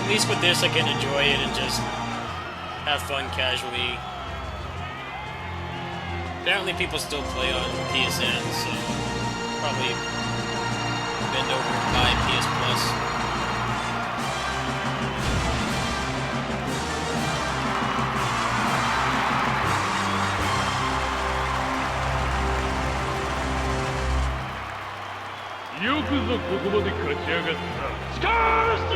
At least with this, I can enjoy it and just have fun casually. Apparently, people still play on PSN, so probably bend over and buy PS Plus.よくぞここまで勝ち上がった。しかし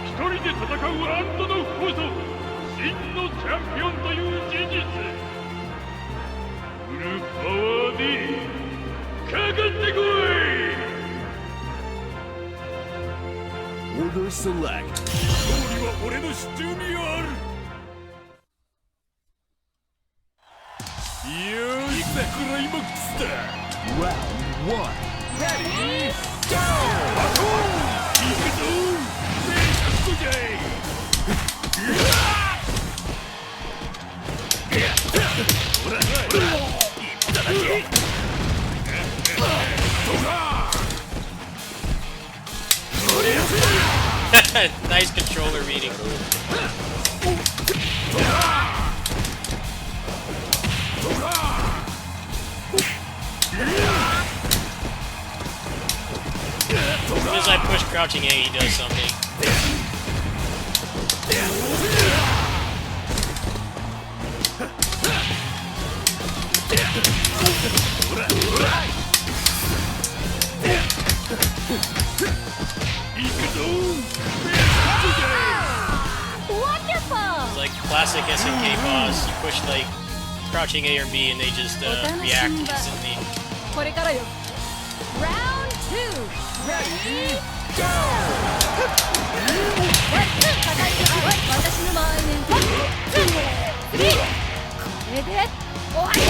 一人で戦うアントノフこそ真のチャンピオンという事実。フルパワーでかかってこい。 Order select. 勝利は俺の手中にある。よーし、クライマックスだ。 Round 1. Ready, go! 行くぞメイクじゃい。ほらほらいっただけ。Nice controller reading. As soon as I push crouching A, he does something. Wonderful! It's like classic SNK boss. You push like crouching A or B and they just react instantly. これからよ。Round 2 Ready Go! 私の前面1、2、3これで終わりよ。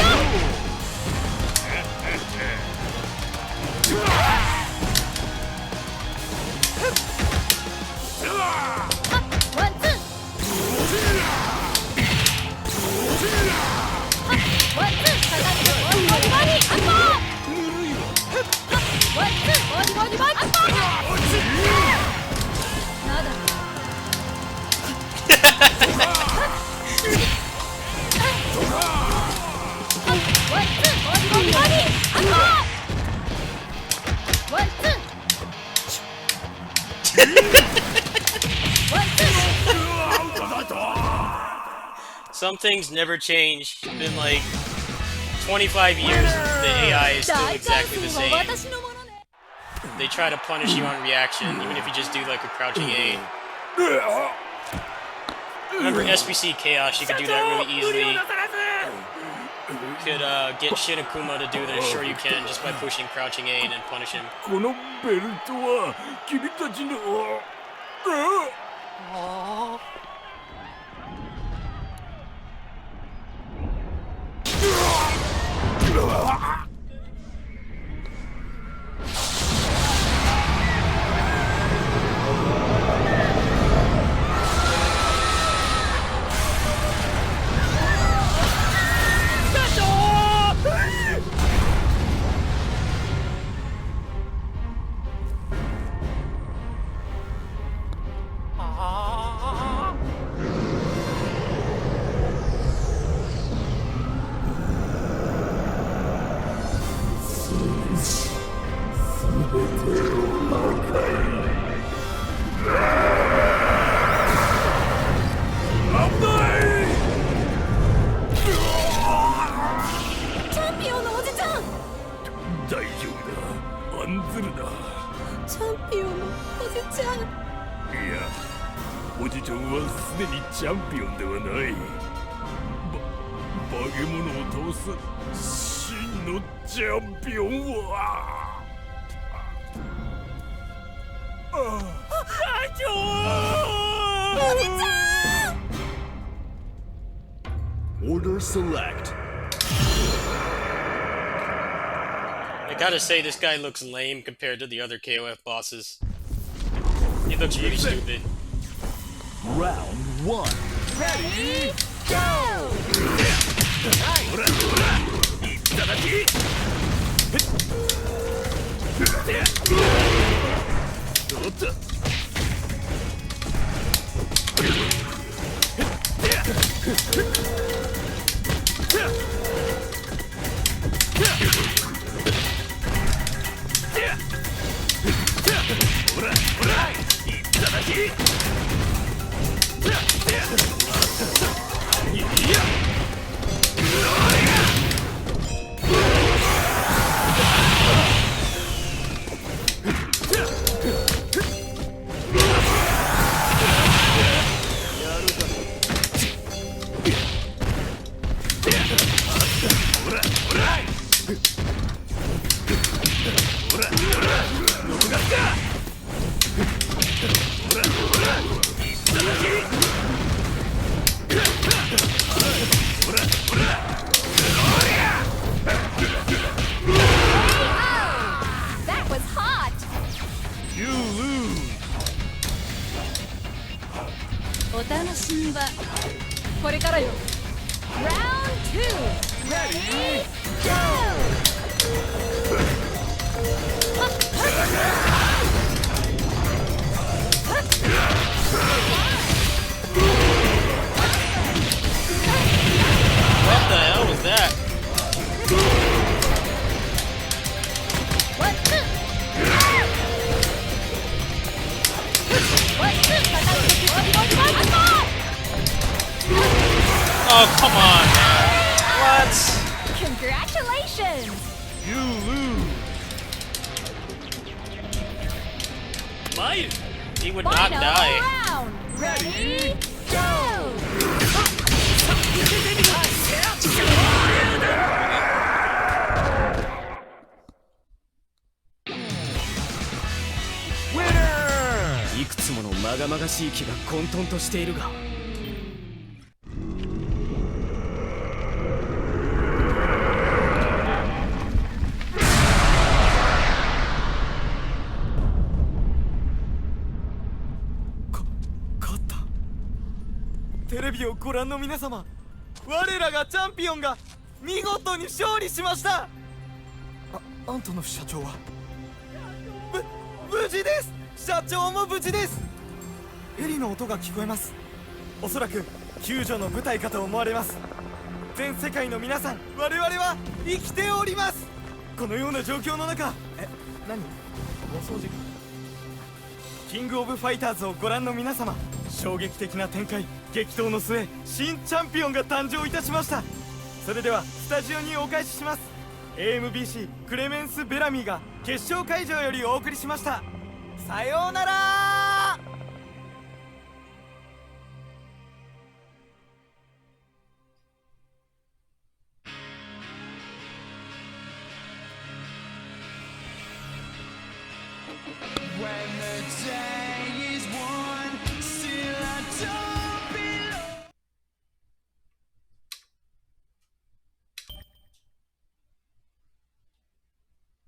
Some things never change. It's been like 25 years and the AI is still exactly the same. They try to punish you on reaction, even if you just do like a crouching A. Remember SBC Chaos, you could do that really easily. You could get Shin Akuma to do the Sure You Can just by pushing crouching A and then punish him. このベルトは君たちの。大丈夫だ。案ずるな。チャンピオンのおじちゃん。いや、おじちゃんはすでにチャンピオンではない。化け物を倒す真のチャンピオンは。隊長！おじちゃん！ Order select. I gotta say, this guy looks lame compared to the other KOF bosses. He looks really stupid. Round 1. Ready, go! That was hot! You lose. お楽しみはこれからよ。Round 2 Ready, go! What the hell was that? Oh, come on, man. What? Congratulations! You lose. Mayu! He would not Final die. round! Ready, go! Winner! いくつものまがまがしい木が混沌としているが勝った。テレビをご覧の皆様、我らがチャンピオンが見事に勝利しました。あんたの社長は無事です。社長も無事です。ヘリの音が聞こえます。おそらく救助の部隊かと思われます。全世界の皆さん、我々は生きております。このような状況の中、何？お掃除か。キングオブファイターズをご覧の皆様、衝撃的な展開、激闘の末、新チャンピオンが誕生いたしました。それではスタジオにお返しします。 AMBC クレメンス・ベラミーが決勝会場よりお送りしました。さようなら。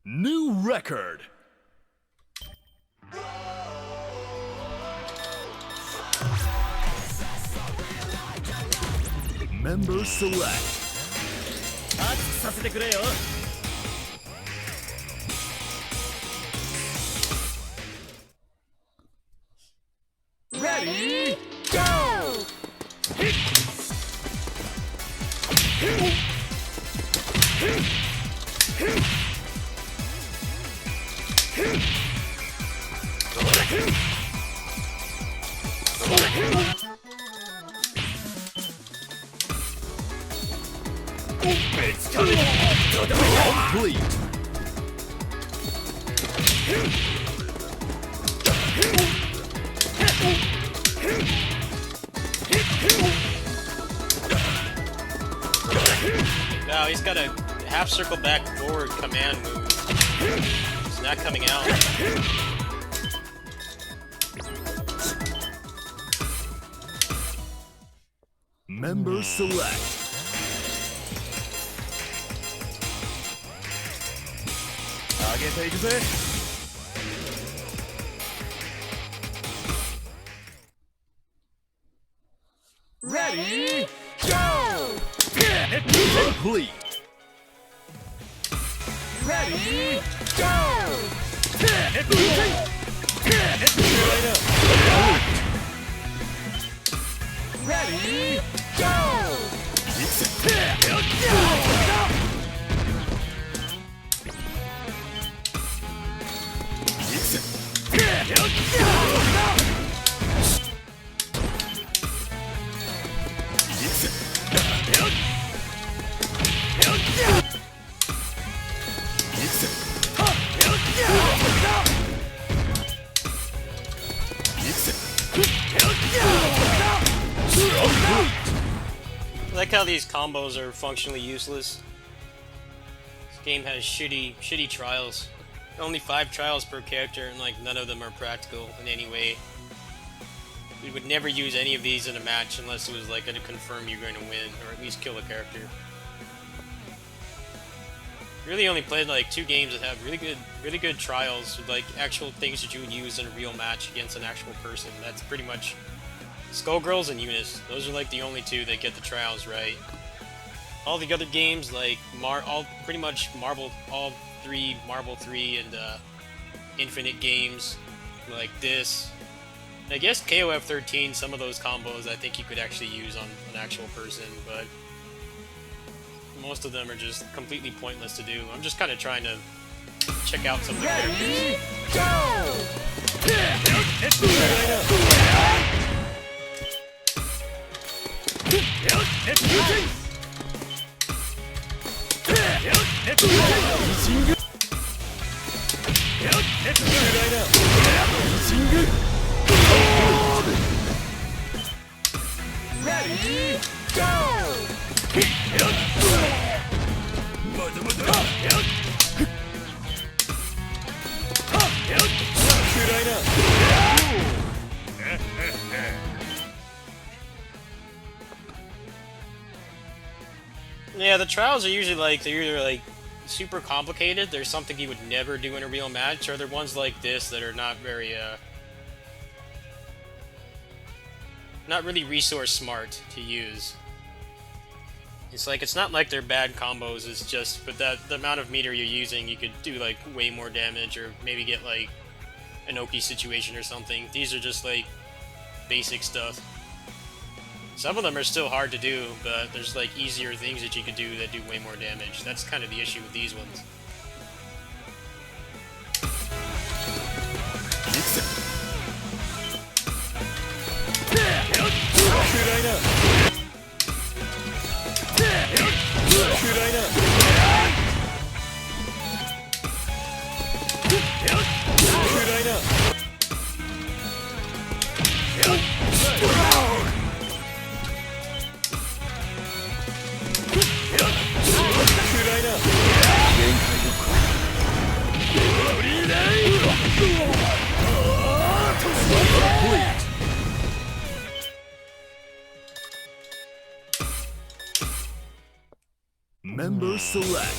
New record. Member select. 熱くさせてくれよ。Ready, go! It's coming. Complete. Now he's got a half circle back forward command move. It's not coming out. Member select. Ready, go! Complete. Ready, go! Ready, go! I like how these combos are functionally useless. This game has shitty trials. Only 5 trials per character, and like none of them are practical in any way. We would never use any of these in a match unless it was like going to confirm you're going to win, or at least kill a character. Really only played like 2 games that have really good trials with like actual things that you would use in a real match against an actual person. That's pretty much Skullgirls and Eunice. Those are like the only 2 that get the trials right. All the other games, like pretty much all 3 Marble 3 and Infinite games like this. I guess KOF13, some of those combos I think you could actually use on an actual person, but most of them are just completely pointless to do. I'm just kind of trying to check out some of the characters. Ready, go! Yeah, the trials are usually like, they're either like super complicated, there's something you would never do in a real match, or they're ones like this that are not very, not really resource smart to use. It's like, it's not like they're bad combos, it's just, but the amount of meter you're using, you could do like way more damage, or maybe get like an Oki situation or something. These are just like basic stuff. Some of them are still hard to do, but there's like easier things that you could do that do way more damage. That's kind of the issue with these ones. Member select.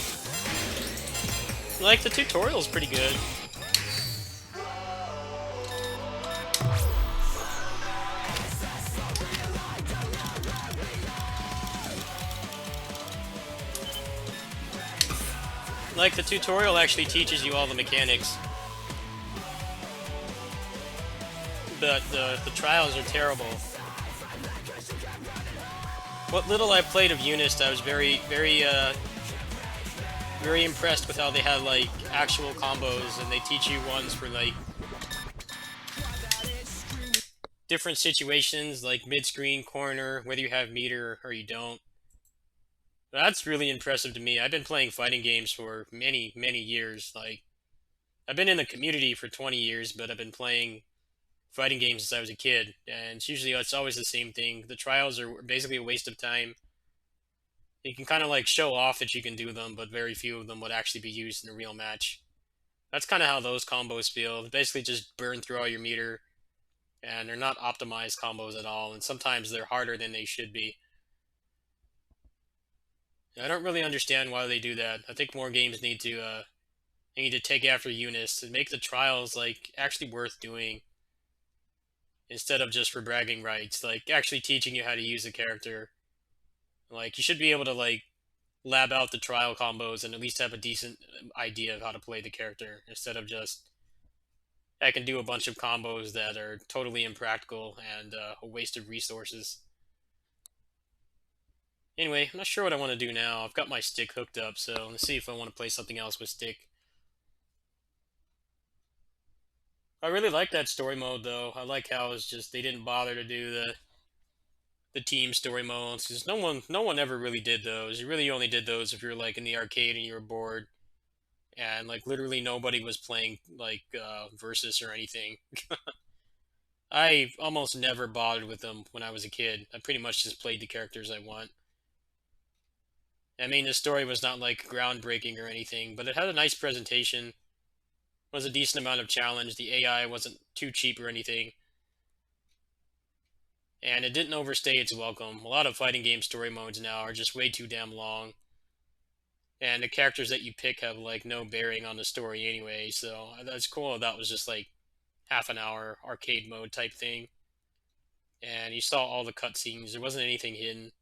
Like, the tutorial's pretty good. Like, the tutorial actually teaches you all the mechanics. But the trials are terrible. What little I played of Eunice, I was very impressed with how they had, like, actual combos, and they teach you ones for, like, different situations, like mid-screen, corner, whether you have meter or you don't. That's really impressive to me. I've been playing fighting games for many, many years. Like, I've been in the community for 20 years, but I've been playing fighting games since I was a kid, and it's always the same thing. The trials are basically a waste of time. You can kind of like show off that you can do them, but very few of them would actually be used in a real match. That's kind of how those combos feel. They basically just burn through all your meter, and they're not optimized combos at all, and sometimes they're harder than they should be. I don't really understand why they do that. I think more games need to take after Eunice and make the trials like actually worth doing, instead of just for bragging rights. Like, actually teaching you how to use a character. Like, you should be able to like lab out the trial combos and at least have a decent idea of how to play the character, instead of just, I can do a bunch of combos that are totally impractical and a waste of resources. Anyway, I'm not sure what I want to do now. I've got my stick hooked up, so let's see if I want to play something else with stick. I really like that story mode, though. I like how it's just, they didn't bother to do the team story modes, because no one ever really did those. You really only did those if you're like in the arcade and you were bored, and like literally nobody was playing like Versus or anything. I almost never bothered with them when I was a kid. I pretty much just played the characters I want. I mean, the story was not like groundbreaking or anything, but it had a nice presentation. Was a decent amount of challenge. The AI wasn't too cheap or anything, and it didn't overstay its welcome. A lot of fighting game story modes now are just way too damn long, and the characters that you pick have like no bearing on the story anyway, so that's cool. That was just like half an hour arcade mode type thing, and you saw all the cutscenes. There wasn't anything hidden.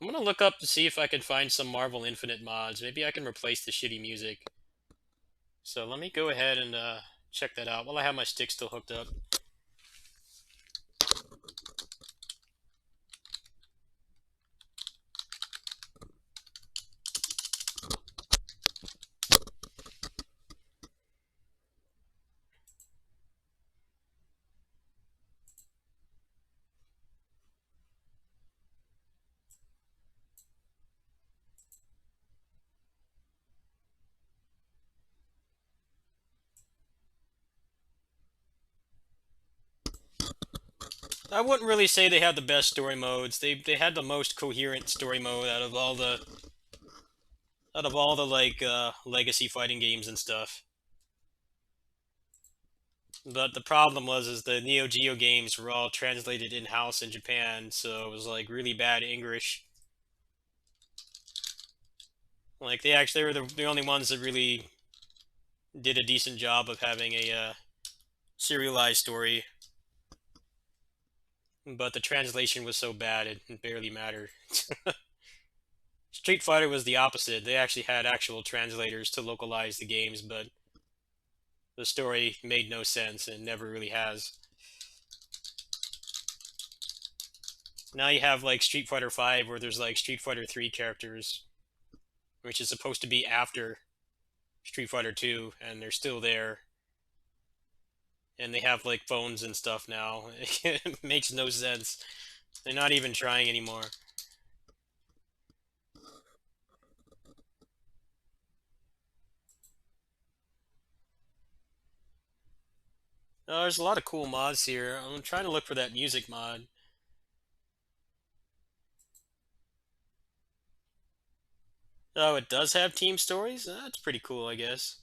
I'm gonna look up to see if I can find some Marvel Infinite mods. Maybe I can replace the shitty music. So let me go ahead and check that out while I have my stick still hooked up. I wouldn't really say they had the best story modes. They had the most coherent story mode out of all the like legacy fighting games and stuff. But the problem is the Neo Geo games were all translated in-house in Japan, so it was like really bad English. Like, they were the only ones that really did a decent job of having a serialized story. but the translation was so bad it barely mattered. Street Fighter was the opposite. They actually had actual translators to localize the games, but the story made no sense and never really has. Now you have like Street Fighter 5 where there's like Street Fighter 3 characters, which is supposed to be after Street Fighter 2, and they're still there. And they have like phones and stuff now. It makes no sense. They're not even trying anymore. Oh, there's a lot of cool mods here. I'm trying to look for that music mod. Oh, it does have team stories? That's pretty cool, I guess.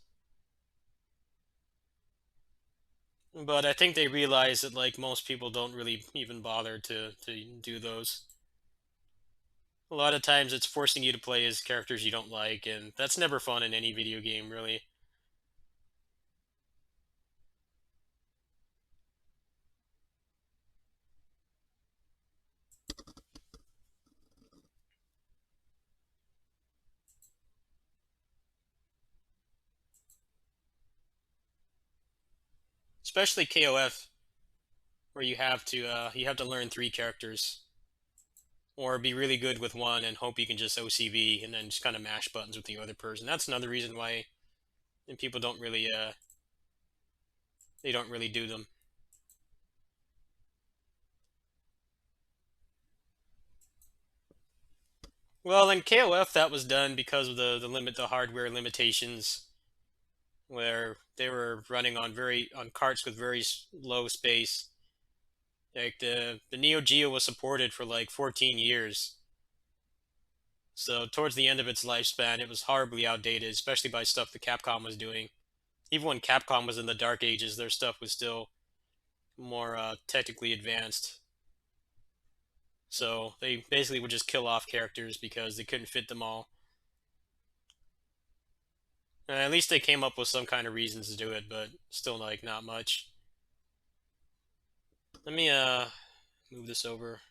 But I think they realize that like most people don't really even bother to do those. A lot of times it's forcing you to play as characters you don't like, and that's never fun in any video game, really. Especially KOF, where you have to learn three characters, or be really good with one and hope you can just OCV and then just kind of mash buttons with the other person. That's another reason why people don't really they don't really do them. Well, in KOF that was done because of the hardware limitations, where they were running on carts with very low space. Like the Neo Geo was supported for like 14 years. So towards the end of its lifespan, it was horribly outdated, especially by stuff that Capcom was doing. Even when Capcom was in the dark ages, their stuff was still more technically advanced. So they basically would just kill off characters because they couldn't fit them all. And at least they came up with some kind of reasons to do it, but still like not much. Let me move this over.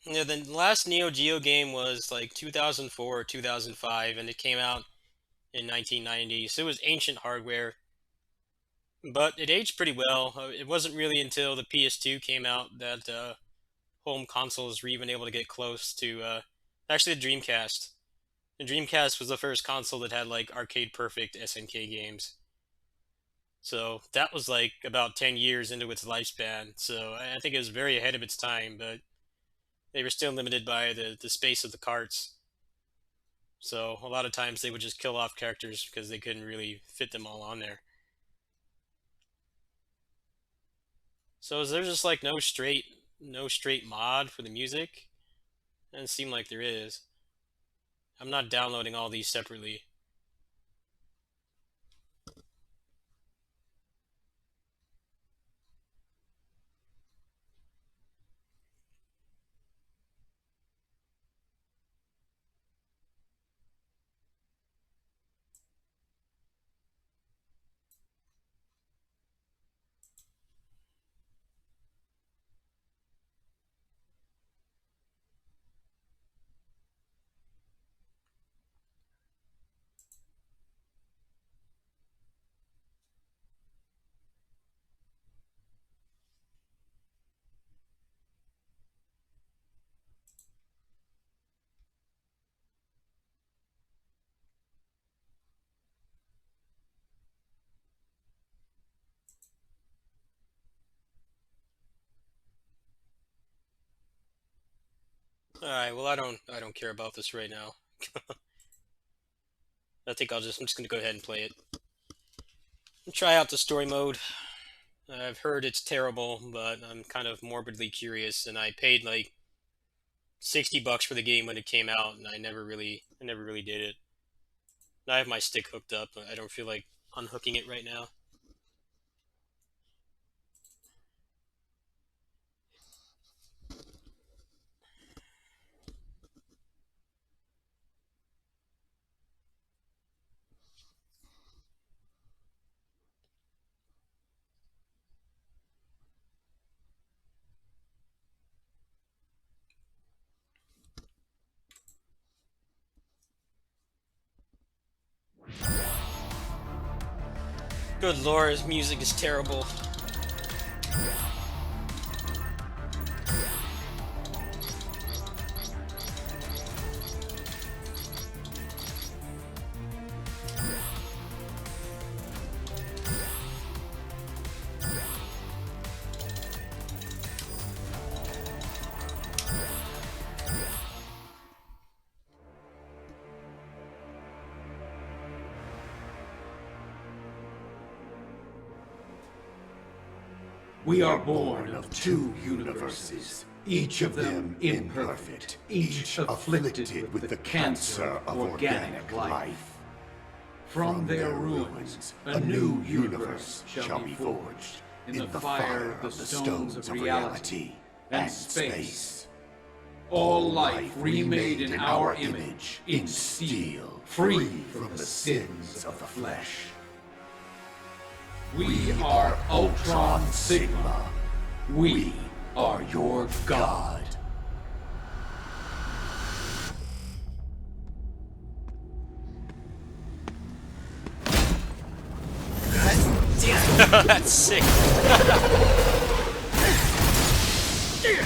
Yeah, the last Neo Geo game was like 2004 or 2005, and it came out in 1990. So it was ancient hardware, but it aged pretty well. It wasn't really until the PS2 came out that home consoles were even able to get close to actually the Dreamcast. The Dreamcast was the first console that had like arcade perfect SNK games. So that was like about 10 years into its lifespan. So I think it was very ahead of its time, but they were still limited by the space of the carts. So a lot of times they would just kill off characters because they couldn't really fit them all on there. So is there just like no straight mod for the music? Doesn't seem like there is. I'm not downloading all these separately. All right, well I don't care about this right now. I'm just gonna go ahead and play it. Try out the story mode. I've heard it's terrible, but I'm kind of morbidly curious, and I paid like $60 for the game when it came out, and I never really did it. I have my stick hooked up, but I don't feel like unhooking it right now. Good lord, his music is terrible. We are born of two universes, each of them imperfect, each afflicted with the cancer of organic life. From their ruins, a new universe shall be forged in the fire of the stones of reality and space. All life remade in our image, in steel, free from the sins of the flesh. We are Ultron Sigma. We are your god. That's sick. Too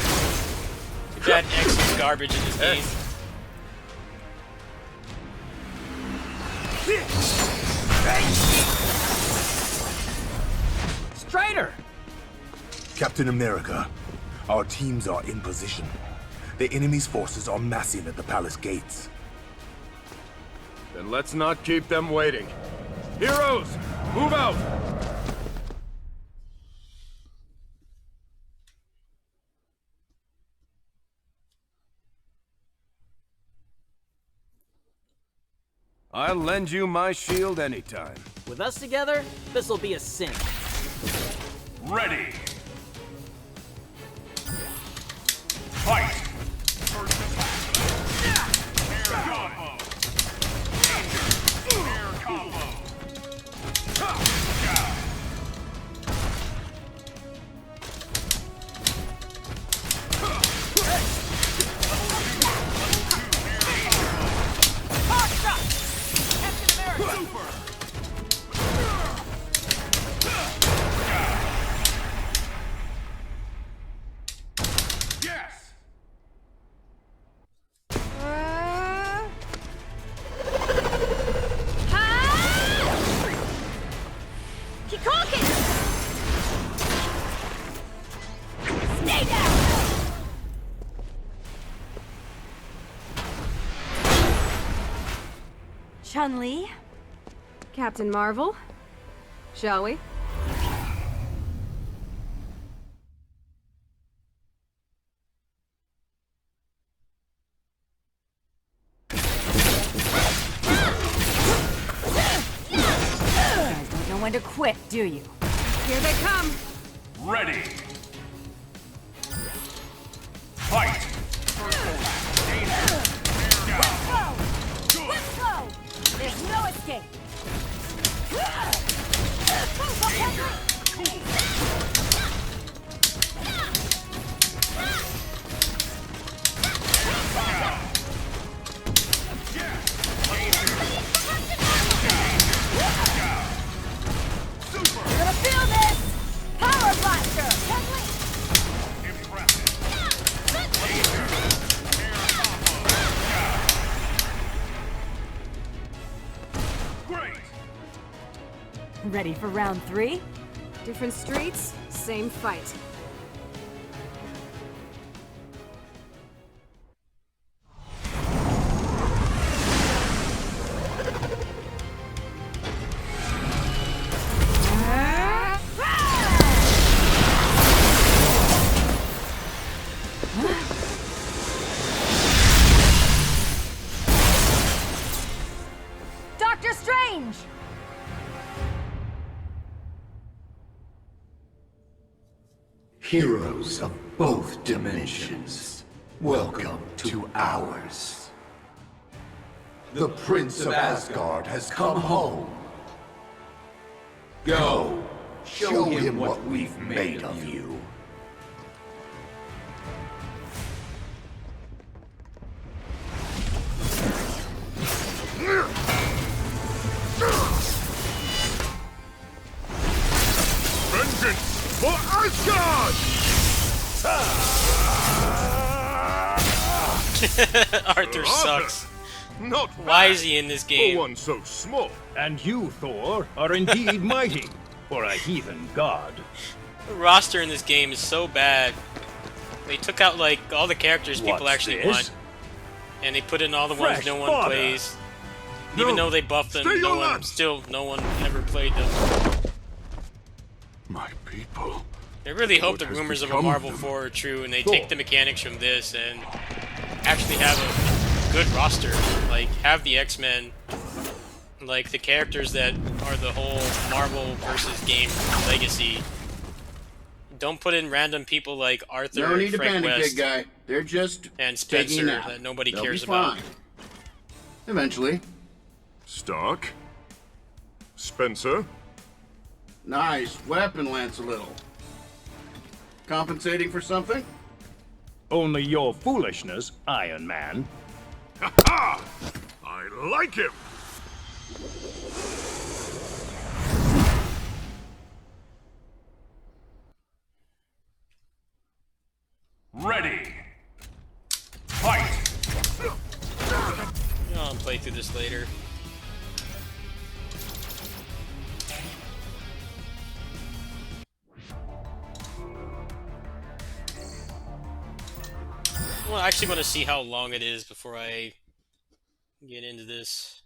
bad X is garbage in this game. Strider! Captain America, our teams are in position. The enemy's forces are massing at the palace gates. Then let's not keep them waiting. Heroes, move out! I'll lend you my shield anytime. With us together, this'll be a sin. Ready! Fight! Air combo! Air combo! Chun-Li, Captain Marvel, shall we? You guys don't know when to quit, do you? Here they come! Ready! Fight! There's no escape! You're gonna feel this! Power Blaster! Ready for round 3? Different streets, same fight. Heroes of both dimensions, welcome to ours. The Prince of Asgard has come home. Go, show him what we've made of you. Vengeance for Asgard! Arthur sucks. Not Why bad is he in this for game? one so small. And you, Thor, are indeed mighty for a heathen god. The roster in this game is so bad. They took out like all the characters people What's actually this? want, and they put in all the ones Fresh no one fodder. plays. Even though they buffed them, stay no your one lads. no one ever played them. My people. I really hope What the has rumors of a become of Marvel them? 4 are true, and they Thor. take the mechanics from this and actually have a good roster. Like, have the X-Men, like the characters that are the whole Marvel versus game legacy. Don't put in random people like Arthur No and need to Frank panic, West big guy. They're just and taking Spencer a nap. that nobody They'll cares be about. fine. Eventually. Stark? Spencer? Nice weapon, Lance, a little. Compensating for something? Only your foolishness, Iron Man. Ha! I like him! Ready. Fight. I'll play through this later. Well, I actually want to see how long it is before I get into this.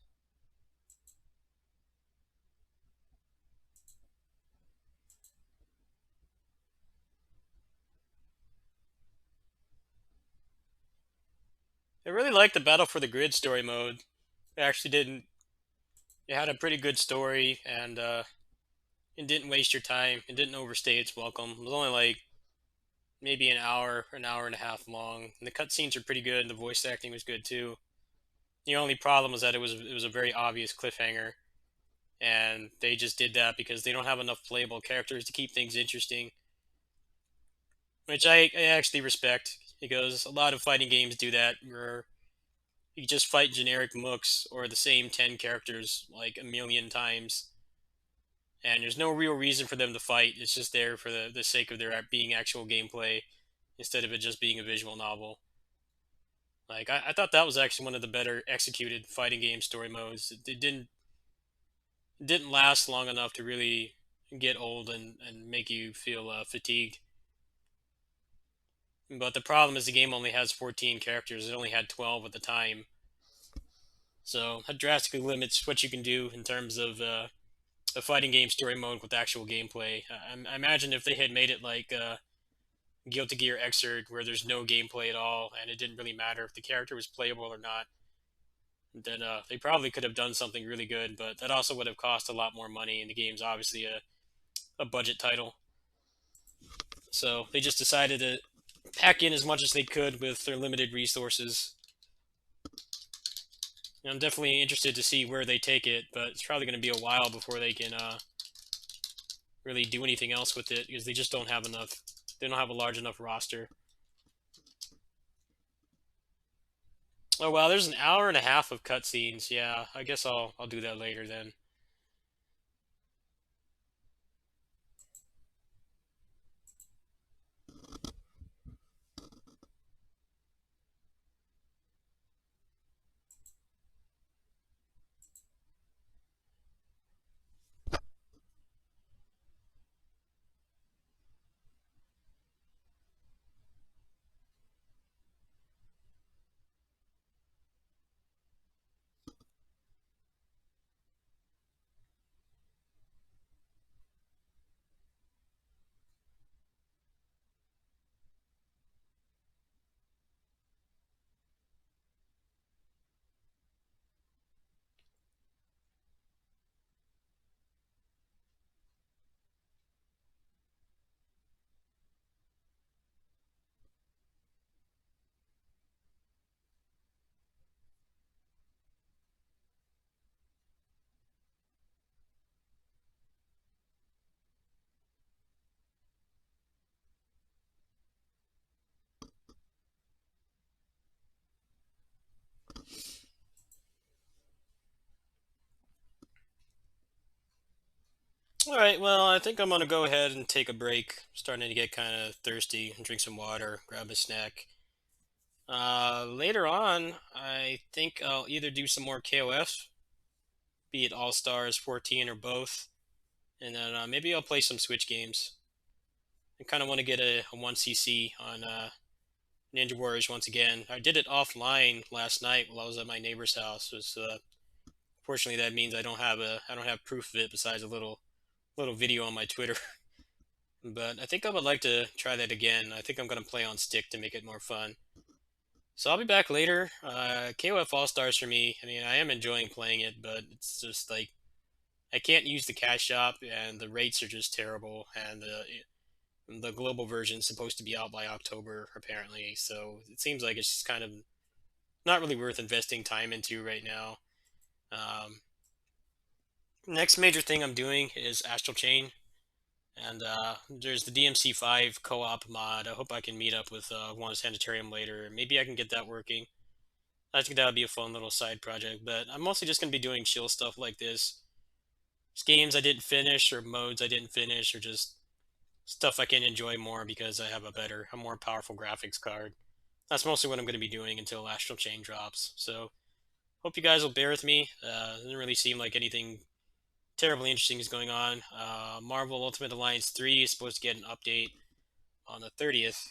I really liked the Battle for the Grid story mode. It actually didn't. It had a pretty good story, and it didn't waste your time. It didn't overstay its welcome. It was only like maybe an hour and a half long. And the cutscenes are pretty good, and the voice acting was good too. The only problem was that it was a very obvious cliffhanger, and they just did that because they don't have enough playable characters to keep things interesting, which I actually respect, because a lot of fighting games do that, where you just fight generic mooks or the same 10 characters like a million times, and there's no real reason for them to fight. It's just there for the sake of there being actual gameplay instead of it just being a visual novel. Like, I thought that was actually one of the better executed fighting game story modes. It didn't last long enough to really get old and make you feel fatigued. But the problem is the game only has 14 characters. It only had 12 at the time. So that drastically limits what you can do in terms of a fighting game story mode with actual gameplay. I imagine if they had made it like Guilty Gear Xrd, where there's no gameplay at all, and it didn't really matter if the character was playable or not, then they probably could have done something really good, but that also would have cost a lot more money, and the game's obviously a budget title. So they just decided to pack in as much as they could with their limited resources. And I'm definitely interested to see where they take it, but it's probably going to be a while before they can really do anything else with it, because they just don't have enough. They don't have a large enough roster. Oh wow, there's an hour and a half of cutscenes. Yeah, I guess I'll do that later then. Alright, well, I think I'm gonna go ahead and take a break. Starting to get kind of thirsty. Drink some water, grab a snack. Later on, I think I'll either do some more KOF, be it All Stars 14 or both, and then maybe I'll play some Switch games. I kind of want to get a 1cc on Ninja Warriors once again. I did it offline last night while I was at my neighbor's house. Fortunately, that means I don't have proof of it besides a little video on my Twitter. But I think I would like to try that again. I think I'm gonna play on stick to make it more fun. So I'll be back later. KOF All Stars for me. I mean, I am enjoying playing it, but it's just like I can't use the cash shop, and the rates are just terrible. And the global version is supposed to be out by October, apparently. So it seems like it's just kind of not really worth investing time into right now. Um, Next major thing I'm doing is Astral Chain, and there's the DMC5 co-op mod. I hope I can meet up with One Sanitarium later. Maybe I can get that working. I think that would be a fun little side project, but I'm mostly just going to be doing chill stuff like this. Just games I didn't finish, or modes I didn't finish, or just stuff I can enjoy more because I have a more powerful graphics card. That's mostly what I'm going to be doing until Astral Chain drops. So, hope you guys will bear with me. It doesn't really seem like anything terribly interesting is going on. Marvel Ultimate Alliance 3 is supposed to get an update on the 30th,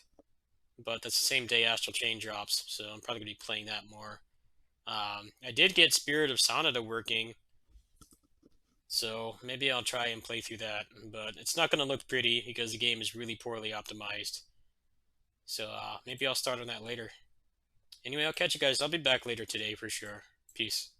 but that's the same day Astral Chain drops, so I'm probably going to be playing that more. I did get Spirit of Sonata working, so maybe I'll try and play through that, but it's not going to look pretty because the game is really poorly optimized. So maybe I'll start on that later. Anyway, I'll catch you guys. I'll be back later today for sure. Peace.